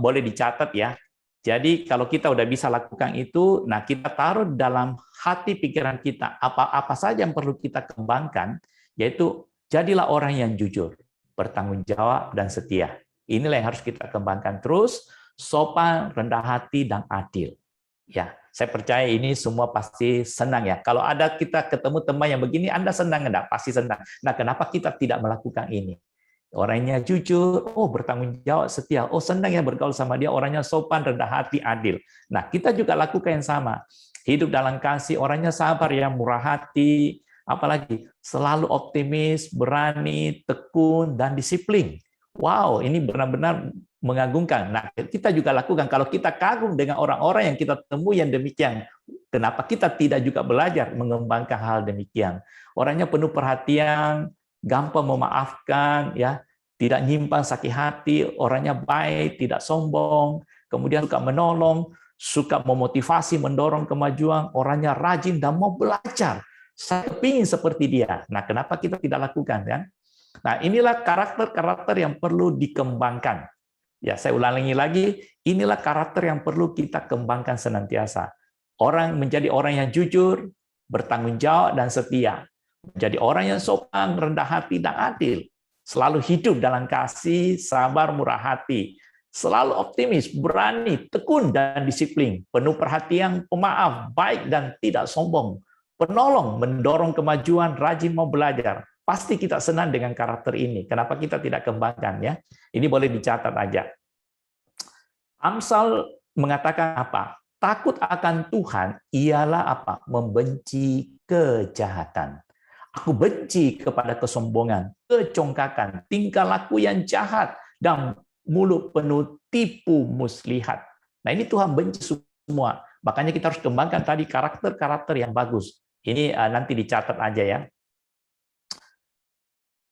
boleh dicatat ya. Jadi kalau kita udah bisa lakukan itu, nah kita taruh dalam hati pikiran kita apa saja yang perlu kita kembangkan, yaitu jadilah orang yang jujur, bertanggung jawab dan setia. Inilah yang harus kita kembangkan terus, sopan, rendah hati dan adil. Ya, saya percaya ini semua pasti senang ya. Kalau ada kita ketemu teman yang begini, Anda senang enggak? Pasti senang. Nah, kenapa kita tidak melakukan ini? Orangnya jujur, oh bertanggung jawab, setia, oh senang ya bergaul sama dia, orangnya sopan, rendah hati, adil. Nah, kita juga lakukan yang sama. Hidup dalam kasih, orangnya sabar ya, murah hati, apalagi selalu optimis, berani, tekun, dan disiplin. Wow, ini benar-benar mengagumkan. Nah, kita juga lakukan. Kalau kita kagum dengan orang-orang yang kita temui yang demikian, kenapa kita tidak juga belajar mengembangkan hal demikian? Orangnya penuh perhatian, gampang memaafkan, ya, tidak nyimpan sakit hati, orangnya baik, tidak sombong, kemudian suka menolong, suka memotivasi, mendorong kemajuan, orangnya rajin dan mau belajar. Saya kepingin seperti dia. Nah, kenapa kita tidak lakukan, kan? Nah, inilah karakter-karakter yang perlu dikembangkan. Ya, saya ulangi lagi, inilah karakter yang perlu kita kembangkan senantiasa. Orang menjadi orang yang jujur, bertanggung jawab dan setia. Menjadi orang yang sopan, rendah hati dan adil. Selalu hidup dalam kasih, sabar, murah hati. Selalu optimis, berani, tekun dan disiplin. Penuh perhatian, pemaaf, baik dan tidak sombong. Penolong, mendorong kemajuan, rajin mau belajar. Pasti kita senang dengan karakter ini. Kenapa kita tidak kembangkan, ya? Ini boleh dicatat aja. Amsal mengatakan apa? Takut akan Tuhan ialah apa? Membenci kejahatan. Aku benci kepada kesombongan, kecongkakan, tingkah laku yang jahat, dan mulut penuh tipu muslihat. Nah, ini Tuhan benci semua. Makanya kita harus kembangkan tadi karakter-karakter yang bagus. Ini nanti dicatat aja ya.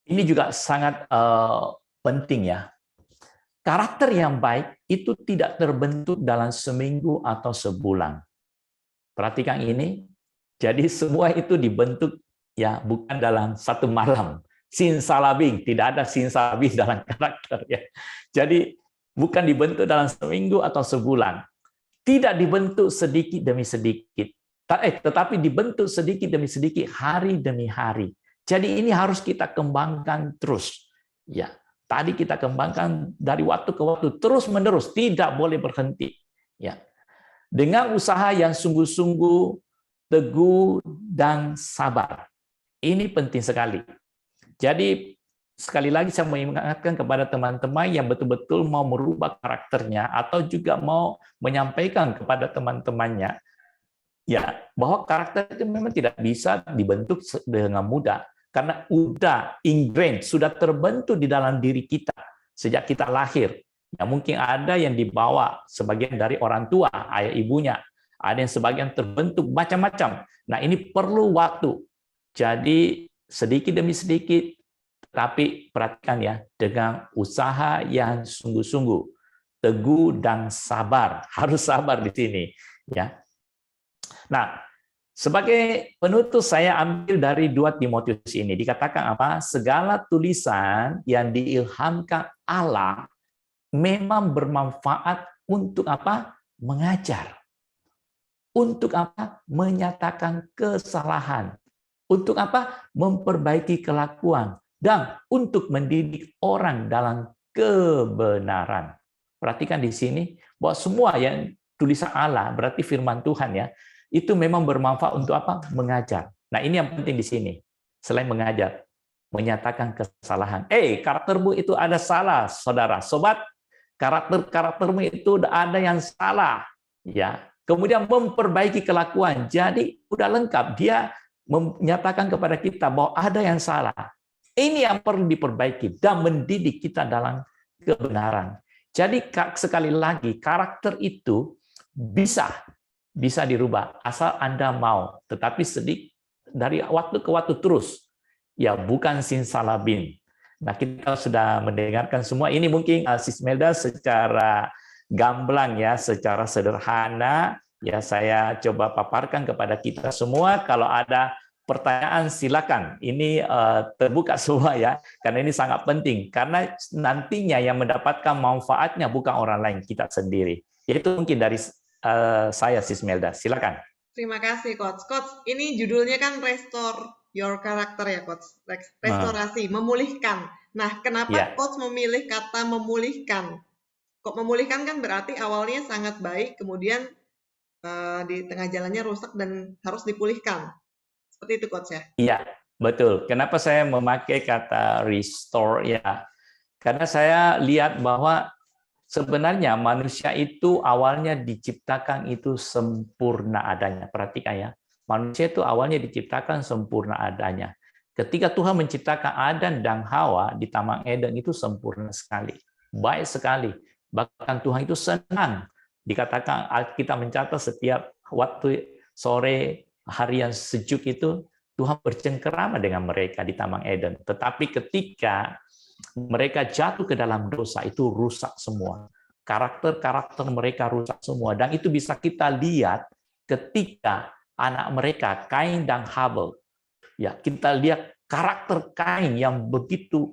Ini juga sangat penting ya. Karakter yang baik itu tidak terbentuk dalam seminggu atau sebulan. Perhatikan ini. Jadi semua itu dibentuk ya bukan dalam satu malam. Simsalabim, tidak ada simsalabim dalam karakter ya. Jadi bukan dibentuk dalam seminggu atau sebulan. Tidak dibentuk sedikit demi sedikit. Tetapi dibentuk sedikit demi sedikit, hari demi hari. Jadi ini harus kita kembangkan terus. Ya, tadi kita kembangkan dari waktu ke waktu, terus menerus, tidak boleh berhenti. Ya, dengan usaha yang sungguh-sungguh, teguh dan sabar. Ini penting sekali. Jadi sekali lagi saya mengingatkan kepada teman-teman yang betul-betul mau merubah karakternya atau juga mau menyampaikan kepada teman-temannya ya bahwa karakter itu memang tidak bisa dibentuk dengan mudah karena udah ingrained, sudah terbentuk di dalam diri kita sejak kita lahir. Ya mungkin ada yang dibawa sebagian dari orang tua, ayah ibunya, ada yang sebagian terbentuk macam-macam. Nah, ini perlu waktu. Jadi sedikit demi sedikit, tapi perhatikan ya, dengan usaha yang sungguh-sungguh, teguh dan sabar. Harus sabar di sini, ya. Nah, sebagai penutup saya ambil dari 2 Timotius ini. Dikatakan apa? Segala tulisan yang diilhamkan Allah memang bermanfaat untuk apa? Mengajar. Untuk apa? Menyatakan kesalahan. Untuk apa? Memperbaiki kelakuan. Dan untuk mendidik orang dalam kebenaran. Perhatikan di sini, bahwa semua yang tulisan Allah, berarti firman Tuhan ya, itu memang bermanfaat untuk apa? Mengajar. Nah, ini yang penting di sini. Selain mengajar, menyatakan kesalahan. Karaktermu itu ada salah, saudara. Sobat, karaktermu itu ada yang salah. Ya, kemudian memperbaiki kelakuan. Jadi udah lengkap, dia menyatakan kepada kita bahwa ada yang salah. Ini yang perlu diperbaiki dan mendidik kita dalam kebenaran. Jadi sekali lagi, karakter itu bisa dirubah asal Anda mau, tetapi sedikit dari waktu ke waktu terus. Ya, bukan simsalabim. Nah, kita sudah mendengarkan semua ini, mungkin Sis Melda secara gamblang ya, secara sederhana ya saya coba paparkan kepada kita semua. Kalau ada pertanyaan silakan. Ini terbuka semua ya, karena ini sangat penting. Karena nantinya yang mendapatkan manfaatnya bukan orang lain, kita sendiri. Itu mungkin dari saya, Sis Melda. Silakan. Terima kasih, Coach. Coach, ini judulnya kan Restore Your Character ya, Coach. Restorasi, memulihkan. Nah, kenapa Coach memilih kata memulihkan? Kok memulihkan kan berarti awalnya sangat baik, kemudian di tengah jalannya rusak dan harus dipulihkan. Seperti itu, Coach ya? Iya, betul. Kenapa saya memakai kata restore ya? Karena saya lihat bahwa sebenarnya manusia itu awalnya diciptakan itu sempurna adanya. Perhatikan ya, manusia itu awalnya diciptakan sempurna adanya. Ketika Tuhan menciptakan Adam dan Hawa di Taman Eden itu sempurna sekali, baik sekali. Bahkan Tuhan itu senang. Dikatakan kita mencatat setiap waktu sore hari yang sejuk itu Tuhan bercengkerama dengan mereka di Taman Eden. Tetapi ketika mereka jatuh ke dalam dosa, itu rusak semua. Karakter-karakter mereka rusak semua. Dan itu bisa kita lihat ketika anak mereka, Kain dan Habel. Ya, kita lihat karakter Kain yang begitu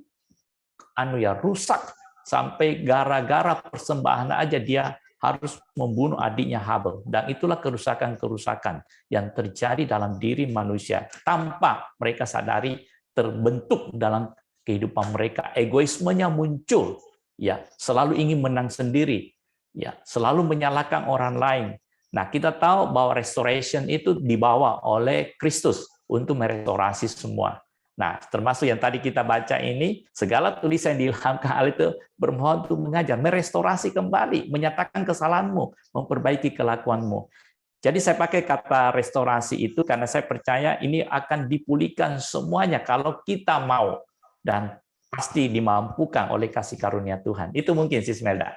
rusak, sampai gara-gara persembahan aja dia harus membunuh adiknya Habel. Dan itulah kerusakan-kerusakan yang terjadi dalam diri manusia tanpa mereka sadari, terbentuk dalam kehidupan mereka. Egoismenya muncul, ya, selalu ingin menang sendiri, ya, selalu menyalahkan orang lain. Nah, kita tahu bahwa restoration itu dibawa oleh Kristus untuk merestorasi semua. Nah, termasuk yang tadi kita baca ini, segala tulisan yang diilhamkan Allah itu bermohon untuk mengajar, merestorasi kembali, menyatakan kesalahanmu, memperbaiki kelakuanmu. Jadi saya pakai kata restorasi itu karena saya percaya ini akan dipulihkan semuanya kalau kita mau. Dan pasti dimampukan oleh kasih karunia Tuhan. Itu mungkin, Sis Melda.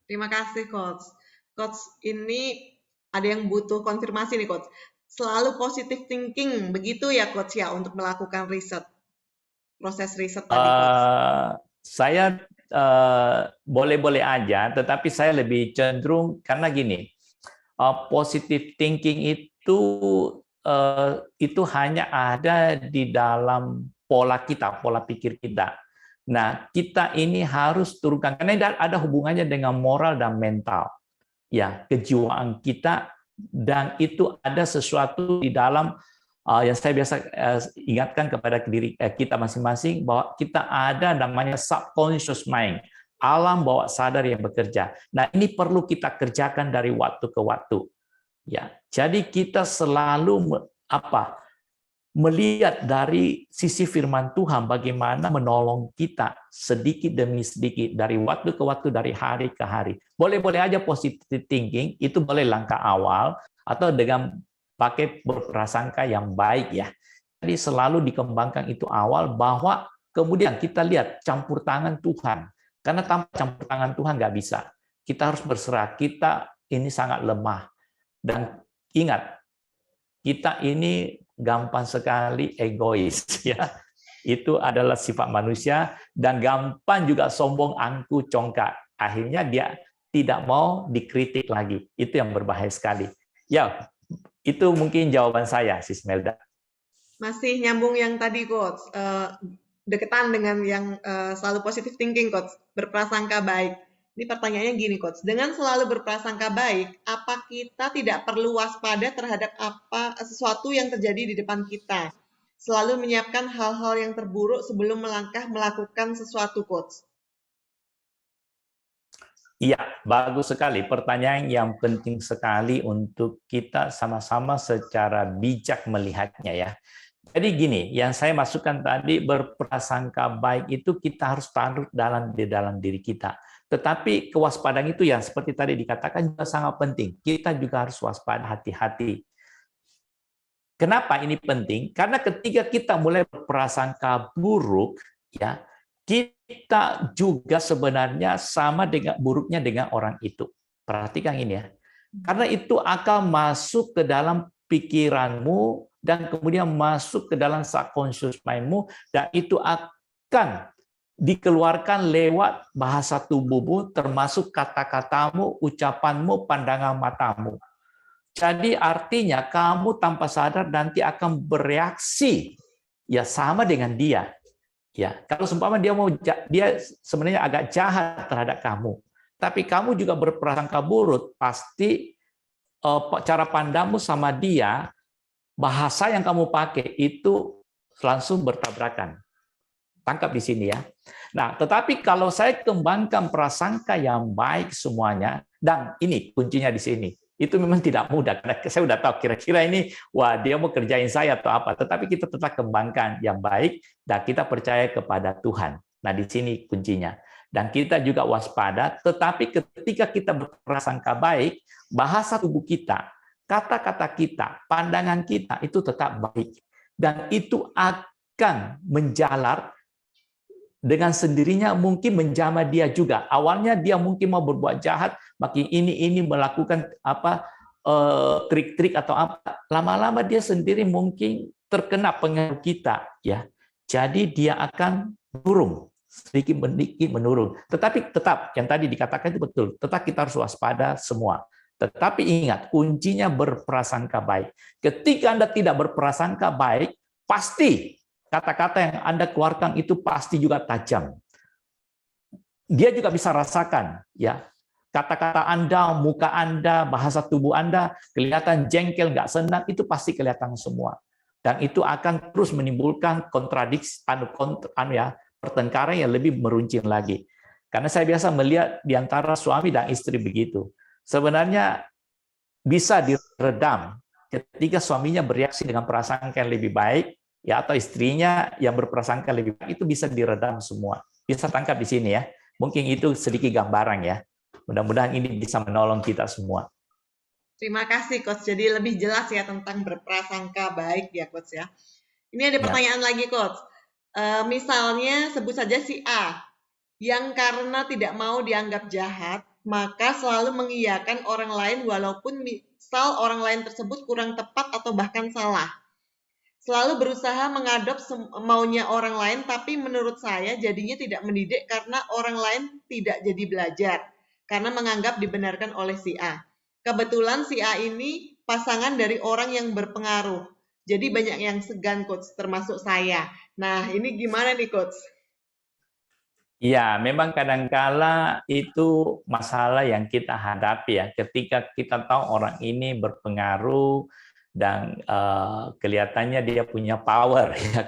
Terima kasih, Coach. Coach, ini ada yang butuh konfirmasi nih, Coach. Selalu positive thinking, begitu ya, Coach ya, untuk melakukan riset, proses riset tadi, Coach? Saya boleh-boleh aja, tetapi saya lebih cenderung karena gini, positive thinking itu hanya ada di dalam pola kita, pola pikir kita. Nah, kita ini harus turunkan, karena ada hubungannya dengan moral dan mental. Ya, kejiwaan kita, dan itu ada sesuatu di dalam yang saya biasa ingatkan kepada diri kita masing-masing, bahwa kita ada namanya subconscious mind, alam bawah sadar yang bekerja. Nah, ini perlu kita kerjakan dari waktu ke waktu. Ya, jadi kita selalu melihat dari sisi firman Tuhan bagaimana menolong kita sedikit demi sedikit dari waktu ke waktu, dari hari ke hari. Boleh-boleh aja positive thinking, itu boleh langkah awal atau dengan pakai berprasangka yang baik ya. Jadi selalu dikembangkan itu awal, bahwa kemudian kita lihat campur tangan Tuhan. Karena tanpa campur tangan Tuhan nggak bisa. Kita harus berserah, kita ini sangat lemah. Dan ingat, kita ini gampang sekali egois ya. Itu adalah sifat manusia, dan gampang juga sombong, angkuh, congkak. Akhirnya dia tidak mau dikritik lagi. Itu yang berbahaya sekali. Ya, itu mungkin jawaban saya, Sis Melda. Masih nyambung yang tadi, Coach. Deketan dengan yang selalu positive thinking, Coach. Berprasangka baik. Ini pertanyaannya gini, Coach. Dengan selalu berprasangka baik, apa kita tidak perlu waspada terhadap sesuatu yang terjadi di depan kita? Selalu menyiapkan hal-hal yang terburuk sebelum melangkah melakukan sesuatu, Coach. Iya, bagus sekali. Pertanyaan yang penting sekali untuk kita sama-sama secara bijak melihatnya ya. Jadi gini, yang saya masukkan tadi, berprasangka baik itu kita harus taruh di dalam diri kita. Tetapi kewaspadaan itu yang seperti tadi dikatakan juga sangat penting. Kita juga harus waspada, hati-hati. Kenapa ini penting? Karena ketika kita mulai berprasangka buruk, ya, kita juga sebenarnya sama dengan buruknya dengan orang itu. Perhatikan ini ya. Karena itu akan masuk ke dalam pikiranmu dan kemudian masuk ke dalam subconscious mindmu, dan itu akan dikeluarkan lewat bahasa tubuhmu, termasuk kata-katamu, ucapanmu, pandangan matamu. Jadi artinya kamu tanpa sadar nanti akan bereaksi ya sama dengan dia. Ya, kalau seumpama dia sebenarnya agak jahat terhadap kamu, tapi kamu juga berprasangka buruk, pasti cara pandangmu sama dia, bahasa yang kamu pakai itu langsung bertabrakan. Tangkap di sini ya. Nah, tetapi kalau saya kembangkan prasangka yang baik semuanya, dan ini kuncinya di sini. Itu memang tidak mudah, karena saya sudah tahu kira-kira ini, wah dia mau kerjain saya atau apa. Tetapi kita tetap kembangkan yang baik, dan kita percaya kepada Tuhan. Nah, di sini kuncinya. Dan kita juga waspada, tetapi ketika kita berprasangka baik, bahasa tubuh kita, kata-kata kita, pandangan kita, itu tetap baik. Dan itu akan menjalar dengan sendirinya, mungkin menjamah dia juga. Awalnya dia mungkin mau berbuat jahat, makin ini melakukan apa trik-trik atau apa. Lama-lama dia sendiri mungkin terkena pengaruh kita, ya. Jadi dia akan menurun, sedikit menurun. Tetapi tetap yang tadi dikatakan itu betul. Tetap kita harus waspada semua. Tetapi ingat, kuncinya berprasangka baik. Ketika Anda tidak berprasangka baik, pasti kata-kata yang Anda keluarkan itu pasti juga tajam. Dia juga bisa rasakan, ya. Kata-kata Anda, muka Anda, bahasa tubuh Anda kelihatan jengkel, nggak senang, itu pasti kelihatan semua. Dan itu akan terus menimbulkan kontradiksi, pertengkaran yang lebih meruncing lagi. Karena saya biasa melihat di antara suami dan istri begitu. Sebenarnya bisa diredam ketika suaminya bereaksi dengan perasaan yang lebih baik, ya, atau istrinya yang berprasangka lebih baik, itu bisa diredam semua. Bisa tangkap di sini ya. Mungkin itu sedikit gambaran ya. Mudah-mudahan ini bisa menolong kita semua. Terima kasih, Coach. Jadi lebih jelas ya tentang berprasangka baik ya, Coach ya. Ini ada pertanyaan lagi, Coach. Misalnya sebut saja si A yang karena tidak mau dianggap jahat, maka selalu mengiyakan orang lain walaupun misal orang lain tersebut kurang tepat atau bahkan salah. Selalu berusaha mengadop maunya orang lain, tapi menurut saya jadinya tidak mendidik karena orang lain tidak jadi belajar, karena menganggap dibenarkan oleh si A. Kebetulan si A ini pasangan dari orang yang berpengaruh, jadi banyak yang segan, Coach, termasuk saya. Nah, ini gimana nih, Coach? Ya, memang kadangkala itu masalah yang kita hadapi ya. Ketika kita tahu orang ini berpengaruh dan kelihatannya dia punya power, ya,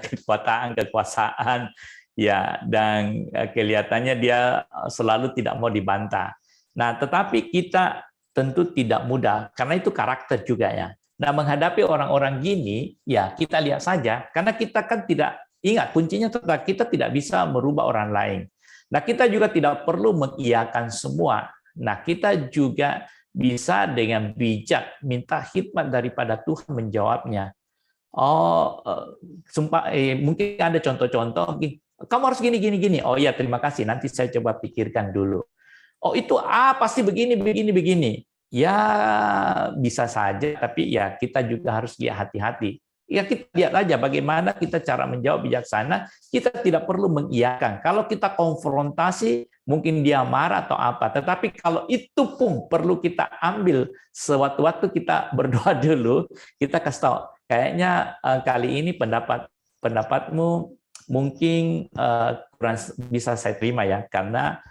kekuasaan, ya, dan kelihatannya dia selalu tidak mau dibantah. Nah, tetapi kita tentu tidak mudah karena itu karakter juga ya. Nah, menghadapi orang-orang gini, ya kita lihat saja, karena kita kan tidak ingat kuncinya tetap kita tidak bisa merubah orang lain. Nah, kita juga tidak perlu mengiyakan semua. Nah, kita juga bisa dengan bijak minta hikmat daripada Tuhan menjawabnya. Mungkin ada contoh-contoh, kamu harus gini. Oh iya, terima kasih, nanti saya coba pikirkan dulu. Oh itu pasti begini. Ya bisa saja, tapi ya kita juga harus lihat hati-hati. Ya kita lihat aja bagaimana kita cara menjawab bijaksana, kita tidak perlu mengiyakan. Kalau kita konfrontasi, mungkin dia marah atau apa. Tetapi kalau itu pun perlu kita ambil, sewaktu-waktu kita berdoa dulu, kita kasih tahu, kayaknya kali ini pendapatmu mungkin kurang bisa saya terima ya, karena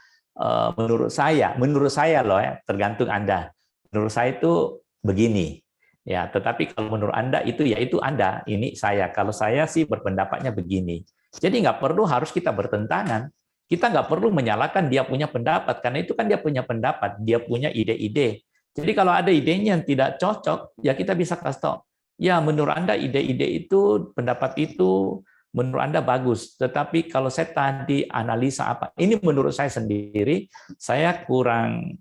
menurut saya loh ya, tergantung Anda. Menurut saya itu begini. Ya, tetapi kalau menurut Anda itu ya itu Anda, ini saya. Kalau saya sih berpendapatnya begini. Jadi nggak perlu harus kita bertentangan. Kita nggak perlu menyalahkan dia punya pendapat, karena itu kan dia punya pendapat, dia punya ide-ide. Jadi kalau ada idenya yang tidak cocok, ya kita bisa kasih tahu. Ya menurut Anda ide-ide itu, pendapat itu menurut Anda bagus. Tetapi kalau saya tadi analisa apa, ini menurut saya sendiri, saya kurang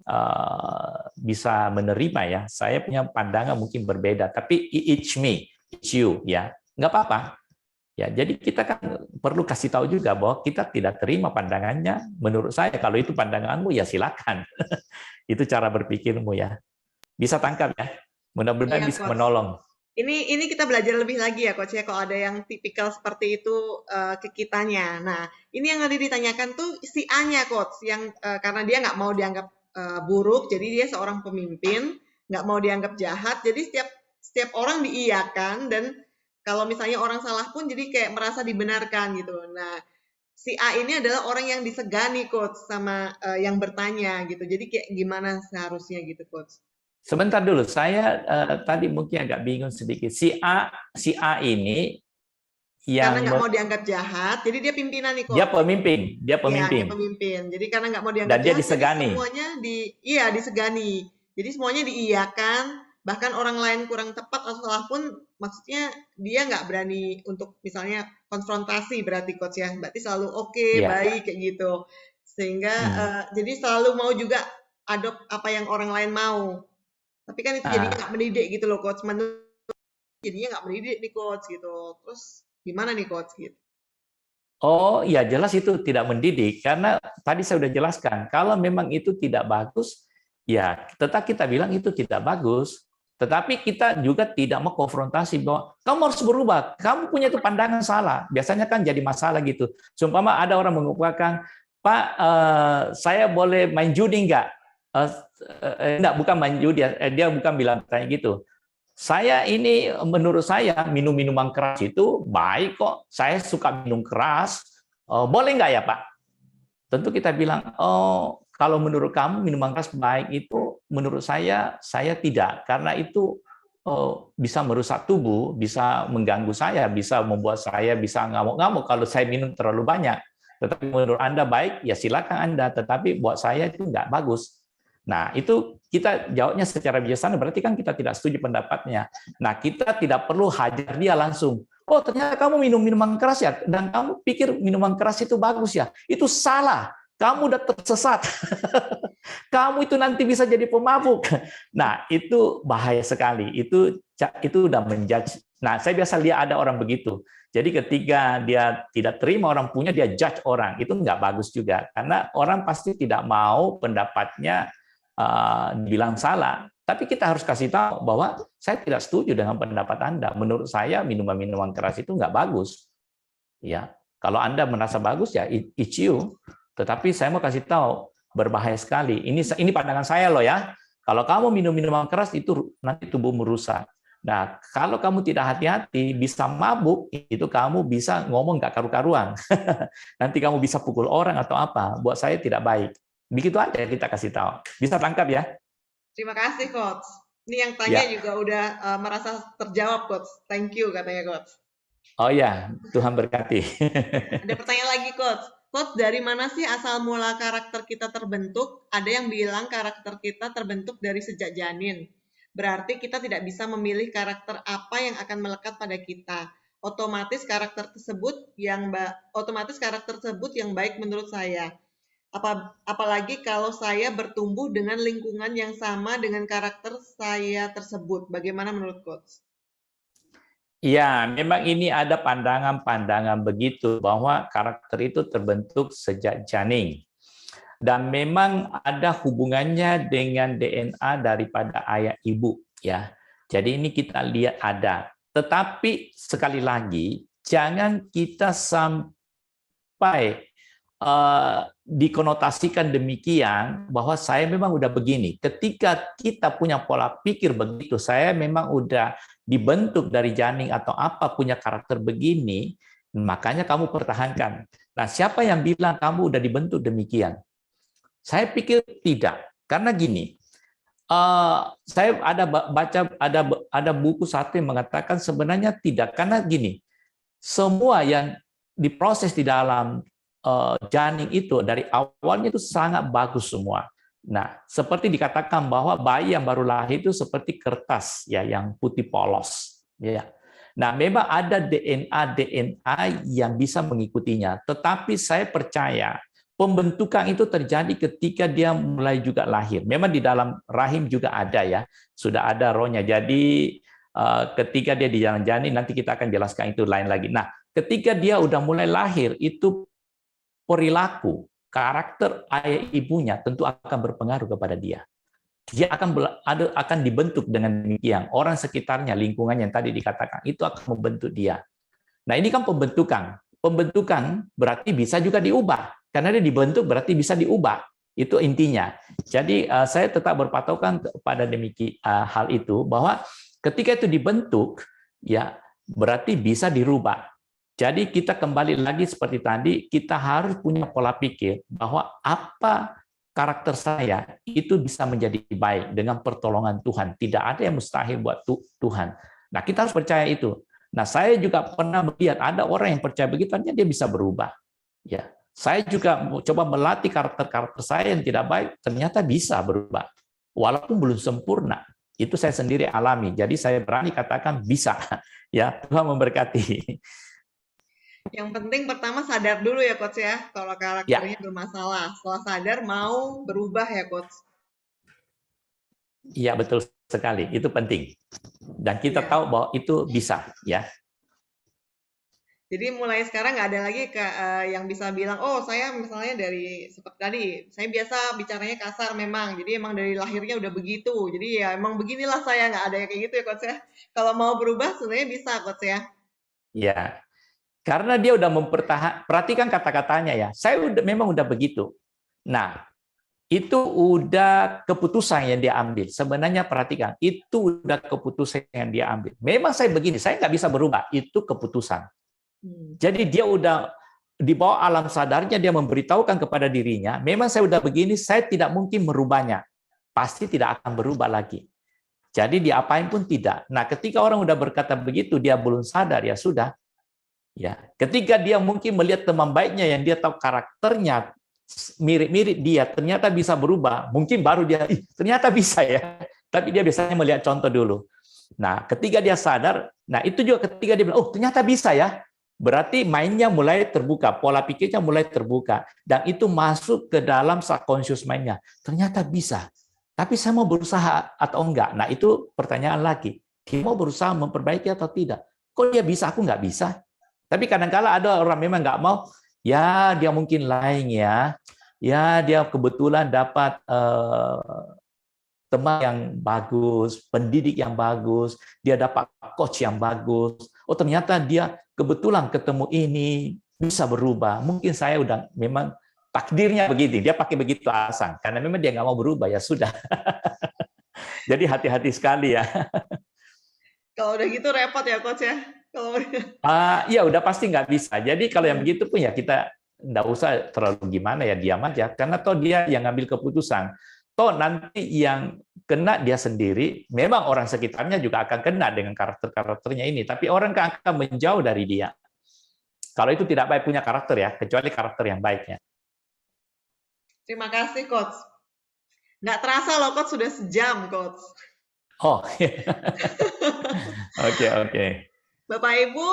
bisa menerima ya. Saya punya pandangan mungkin berbeda, tapi each me, each you, ya, nggak apa-apa. Ya, jadi kita kan perlu kasih tahu juga bahwa kita tidak terima pandangannya. Menurut saya, kalau itu pandanganmu ya silakan. Itu cara berpikirmu ya. Bisa tangkap ya. Mudah-mudahan Iya, bisa Coach. menolong. Ini kita belajar lebih lagi ya, Coach ya, kalau ada yang tipikal seperti itu ke kitanya. Nah, ini yang tadi ditanyakan tuh si A-nya, Coach, yang karena dia nggak mau dianggap buruk, jadi dia seorang pemimpin, nggak mau dianggap jahat, jadi setiap orang diiyakan, dan kalau misalnya orang salah pun jadi kayak merasa dibenarkan gitu. Nah, si A ini adalah orang yang disegani, Coach, sama yang bertanya gitu. Jadi kayak gimana seharusnya gitu, Coach? Sebentar dulu, saya tadi mungkin agak bingung sedikit. Si A ini Karena yang nggak mau dianggap jahat, jadi dia pimpinan nih, dia Coach. pemimpin, dia Iya, dia pemimpin, pemimpin. Jadi karena nggak mau dan dianggap dia jahat, jadi disegani. semuanya iya, disegani. Jadi semuanya diiyakan, bahkan orang lain kurang tepat atau salah pun, maksudnya dia nggak berani untuk misalnya konfrontasi berarti, Coach ya. Berarti selalu oke, Ya. baik kayak gitu. Sehingga Hmm. jadi selalu mau juga adopt apa yang orang lain mau. Tapi kan itu jadinya Nah, nggak mendidik gitu loh, Coach. Menurut jadinya nggak mendidik nih, Coach gitu. Terus gimana nih, Coach gitu? oh ya jelas itu tidak mendidik karena tadi saya sudah jelaskan kalau memang itu tidak bagus ya tetap kita bilang itu tidak bagus. Tetapi kita juga tidak mau konfrontasi bahwa kamu harus berubah, kamu punya itu pandangan salah. Biasanya kan jadi masalah gitu. Seumpama ada orang mengungkapkan, Pak, saya boleh main judi nggak? Enggak, bukan main judi, dia bukan bilang kayak gitu. Saya ini menurut saya minum minuman keras itu baik kok. Saya suka minum keras. Boleh nggak ya Pak? Tentu kita bilang, oh kalau menurut kamu minuman keras baik itu, menurut saya tidak. Karena itu bisa merusak tubuh, bisa mengganggu saya, bisa membuat saya bisa ngamuk-ngamuk kalau saya minum terlalu banyak. Tetapi menurut Anda baik, ya silakan Anda. Tetapi buat saya itu nggak bagus. Nah, itu kita jawabnya secara bijaksana, berarti kan kita tidak setuju pendapatnya. Nah, kita tidak perlu hajar dia langsung. Oh, ternyata kamu minum minuman keras ya, dan kamu pikir minuman keras itu bagus ya. Itu salah. Kamu udah tersesat. Kamu itu nanti bisa jadi pemabuk. Nah, itu bahaya sekali. Itu udah menjudge. Nah, saya biasa lihat ada orang begitu. Jadi ketika dia tidak terima orang punya, dia judge orang. Itu nggak bagus juga. Karena orang pasti tidak mau pendapatnya dibilang salah. Tapi kita harus kasih tahu bahwa saya tidak setuju dengan pendapat Anda. Menurut saya minuman-minuman keras itu nggak bagus. Ya, kalau Anda merasa bagus ya it's you. Tetapi saya mau kasih tahu berbahaya sekali. Ini pandangan saya loh ya. Kalau kamu minum minuman keras itu nanti tubuhmu rusak. Nah, kalau kamu tidak hati-hati bisa mabuk, itu kamu bisa ngomong nggak karu-karuan. Nanti kamu bisa pukul orang atau apa. Buat saya tidak baik. Begitu aja kita kasih tahu. Bisa tangkap ya? Terima kasih, Coach. Ini yang tanya Ya. juga udah merasa terjawab, Coach. Thank you, katanya, Coach. Oh ya, Tuhan berkati. Ada pertanyaan lagi, Coach. Coach, dari mana sih asal mula karakter kita terbentuk? Ada yang bilang karakter kita terbentuk dari sejak janin. Berarti kita tidak bisa memilih karakter apa yang akan melekat pada kita. Otomatis karakter tersebut yang baik menurut saya. Apalagi kalau saya bertumbuh dengan lingkungan yang sama dengan karakter saya tersebut. Bagaimana menurut Coach? Ya, memang ini ada pandangan-pandangan begitu bahwa karakter itu terbentuk sejak janin. Dan memang ada hubungannya dengan DNA daripada ayah ibu ya. Jadi ini kita lihat ada. Tetapi sekali lagi jangan kita sampai dikonotasikan demikian bahwa saya memang udah begini. Ketika kita punya pola pikir begitu, saya memang udah dibentuk dari janin atau apa punya karakter begini, makanya kamu pertahankan. Nah, siapa yang bilang kamu udah dibentuk demikian? Saya pikir tidak, karena gini. Saya ada baca ada buku satu yang mengatakan sebenarnya tidak, karena gini, semua yang diproses di dalam janin itu dari awalnya itu sangat bagus semua. Nah, seperti dikatakan bahwa bayi yang baru lahir itu seperti kertas ya yang putih polos ya. Nah, memang ada DNA yang bisa mengikutinya, tetapi saya percaya pembentukan itu terjadi ketika dia mulai juga lahir. Memang di dalam rahim juga ada ya, sudah ada rohnya. Jadi ketika dia di jalan janin, nanti kita akan jelaskan itu lain lagi. Nah, ketika dia udah mulai lahir, itu perilaku, karakter ayah ibunya tentu akan berpengaruh kepada dia. Dia akan dibentuk dengan demikian. Orang sekitarnya, lingkungan yang tadi dikatakan, itu akan membentuk dia. Nah, ini kan pembentukan. Pembentukan berarti bisa juga diubah. Karena dia dibentuk berarti bisa diubah. Itu intinya. Jadi saya tetap berpatokan pada demikian hal itu, bahwa ketika itu dibentuk, ya berarti bisa dirubah. Jadi kita kembali lagi seperti tadi, kita harus punya pola pikir bahwa apa karakter saya itu bisa menjadi baik dengan pertolongan Tuhan. Tidak ada yang mustahil buat Tuhan. Nah, kita harus percaya itu. Nah, saya juga pernah melihat ada orang yang percaya begitu, artinya dia bisa berubah. Ya, saya juga coba melatih karakter-karakter saya yang tidak baik, ternyata bisa berubah. Walaupun belum sempurna. Itu saya sendiri alami. Jadi saya berani katakan bisa. Ya, Tuhan memberkati. Yang penting pertama sadar dulu ya Coach ya, kalau Ya, karakternya bermasalah. Setelah sadar mau berubah ya Coach. iya betul sekali. Itu penting. Dan kita Ya. tahu bahwa itu bisa, ya. Jadi mulai sekarang nggak ada lagi yang bisa bilang, oh saya misalnya dari seperti tadi, saya biasa bicaranya kasar memang, jadi emang dari lahirnya udah begitu. Jadi ya emang beginilah saya, nggak ada yang kayak gitu ya Coach ya. Kalau mau berubah sebenarnya bisa Coach ya. Ya, karena dia udah perhatikan kata-katanya ya. Saya memang udah begitu. Nah, itu udah keputusan yang dia ambil. Sebenarnya perhatikan, itu udah keputusan yang dia ambil. Memang saya begini, saya nggak bisa berubah. Itu keputusan. Jadi dia udah di bawah alam sadarnya, dia memberitahukan kepada dirinya, memang saya udah begini, saya tidak mungkin merubahnya. Pasti tidak akan berubah lagi. Jadi diapain pun tidak. Nah, ketika orang udah berkata begitu, dia belum sadar, ya sudah. Ya, ketika dia mungkin melihat teman baiknya yang dia tahu karakternya mirip-mirip dia, ternyata bisa berubah, mungkin baru dia, ternyata bisa ya. Tapi dia biasanya melihat contoh dulu. Nah, ketika dia sadar, nah itu juga ketika dia bilang, oh ternyata bisa ya, berarti mainnya mulai terbuka, pola pikirnya mulai terbuka, dan itu masuk ke dalam subconscious mind-nya. Ternyata bisa. Tapi saya mau berusaha atau enggak? Nah, itu pertanyaan lagi. Dia mau berusaha memperbaiki atau tidak? Kok dia bisa, aku nggak bisa? Tapi kadang-kala ada orang memang nggak mau, ya dia mungkin lain ya dia kebetulan dapat teman yang bagus, pendidik yang bagus, dia dapat coach yang bagus. Oh ternyata dia kebetulan ketemu ini bisa berubah. Mungkin saya udah memang takdirnya begitu. Dia pakai begitu alasan karena memang dia nggak mau berubah ya sudah. Jadi hati-hati sekali ya. Kalau udah gitu repot ya Coach ya. Kalau Ya udah pasti nggak bisa. Jadi kalau yang begitu pun ya kita nggak usah terlalu gimana ya, diam aja. Karena toh dia yang ngambil keputusan. Toh nanti yang kena dia sendiri, memang orang sekitarnya juga akan kena dengan karakter-karakternya ini. Tapi orang akan menjauh dari dia. Kalau itu tidak baik punya karakter ya, kecuali karakter yang baiknya. terima kasih Coach. Nggak terasa loh Coach, sudah sejam Coach. Oh, oke. Bapak Ibu,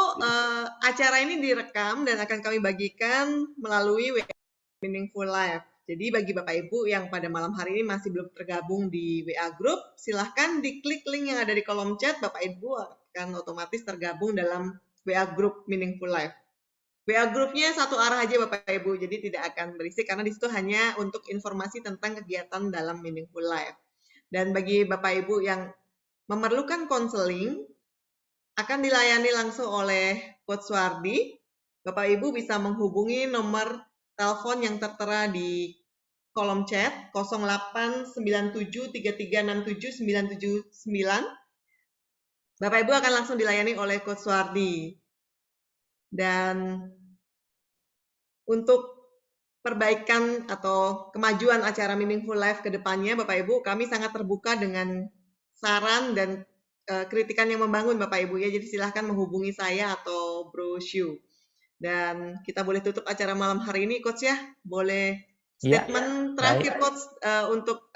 acara ini direkam dan akan kami bagikan melalui WA Meaningful Life. Jadi bagi Bapak Ibu yang pada malam hari ini masih belum tergabung di WA Group, silahkan diklik link yang ada di kolom chat, Bapak Ibu akan otomatis tergabung dalam WA Group Meaningful Life. WA Group-nya satu arah aja Bapak Ibu, jadi tidak akan berisik karena di situ hanya untuk informasi tentang kegiatan dalam Meaningful Life. Dan bagi Bapak Ibu yang memerlukan konseling, akan dilayani langsung oleh Coach Suardi. Bapak Ibu bisa menghubungi nomor telepon yang tertera di kolom chat 0897336799. Bapak Ibu akan langsung dilayani oleh Coach Suardi. Dan untuk perbaikan atau kemajuan acara Meaningful Life ke depannya, Bapak Ibu, kami sangat terbuka dengan saran dan kritikan yang membangun Bapak Ibu ya. Jadi silahkan menghubungi saya atau Bro Shu. Dan kita boleh tutup acara malam hari ini Coach ya. Boleh statement terakhir Coach untuk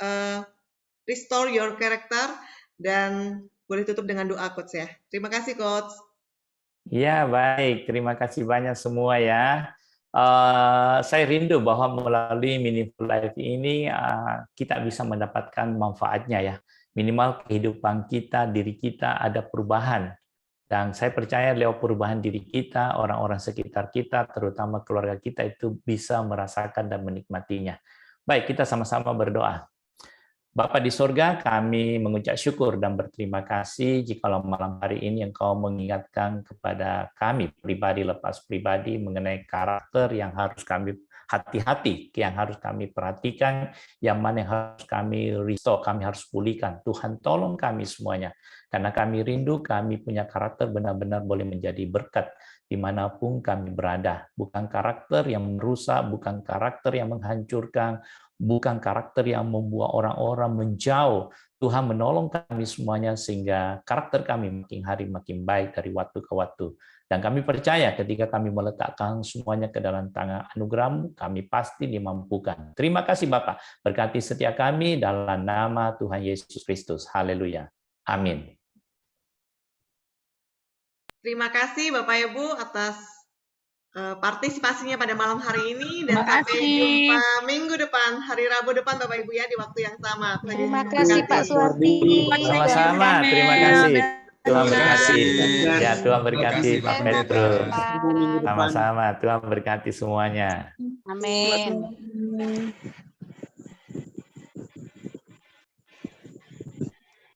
restore your character, dan boleh tutup dengan doa Coach ya. Terima kasih Coach. Ya, baik. Terima kasih banyak semua ya. Saya rindu bahwa melalui Meaningful Life ini kita bisa mendapatkan manfaatnya ya. Minimal kehidupan kita, diri kita ada perubahan. Dan saya percaya lewat perubahan diri kita, orang-orang sekitar kita, terutama keluarga kita itu bisa merasakan dan menikmatinya. Baik, kita sama-sama berdoa. Bapa di sorga, kami mengucap syukur dan berterima kasih jikalau malam hari ini Engkau mengingatkan kepada kami pribadi lepas pribadi mengenai karakter yang harus kami hati-hati, yang harus kami perhatikan, yang mana yang harus kami restore, kami harus pulihkan. Tuhan tolong kami semuanya, karena kami rindu kami punya karakter benar-benar boleh menjadi berkat dimanapun kami berada. Bukan karakter yang merusak, bukan karakter yang menghancurkan, bukan karakter yang membuat orang-orang menjauh. Tuhan menolong kami semuanya sehingga karakter kami makin hari makin baik dari waktu ke waktu. Dan kami percaya ketika kami meletakkan semuanya ke dalam tangan anugerah-Mu, kami pasti dimampukan. Terima kasih Bapak. Berkati setiap kami dalam nama Tuhan Yesus Kristus. Haleluya. Amin. Terima kasih Bapak Ibu atas partisipasinya pada malam hari ini dan Terima sampai kasih. jumpa minggu depan, hari Rabu depan Bapak Ibu ya di waktu yang sama. Tuhan Yesus Terima kasih Pak memberkati. Suwardi. Sama-sama, terima kasih. Tuhan Terima berkati. kasih. Ya, Tuhan Terima berkati kasih, Pak Pak Terima Pendeta. Petrus. kasih, Minggu Pak. depan. Sama-sama, Tuhan berkati semuanya. Amin.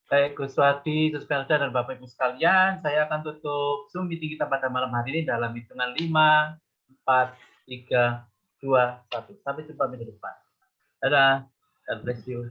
Baik, Gus Wadi, Gus Pelda, dan Bapak Ibu sekalian, saya akan tutup Zoom meeting kita pada malam hari ini dalam hitungan 5, 4, 3, 2, 1. Sampai jumpa minggu depan. Dadah. God bless you.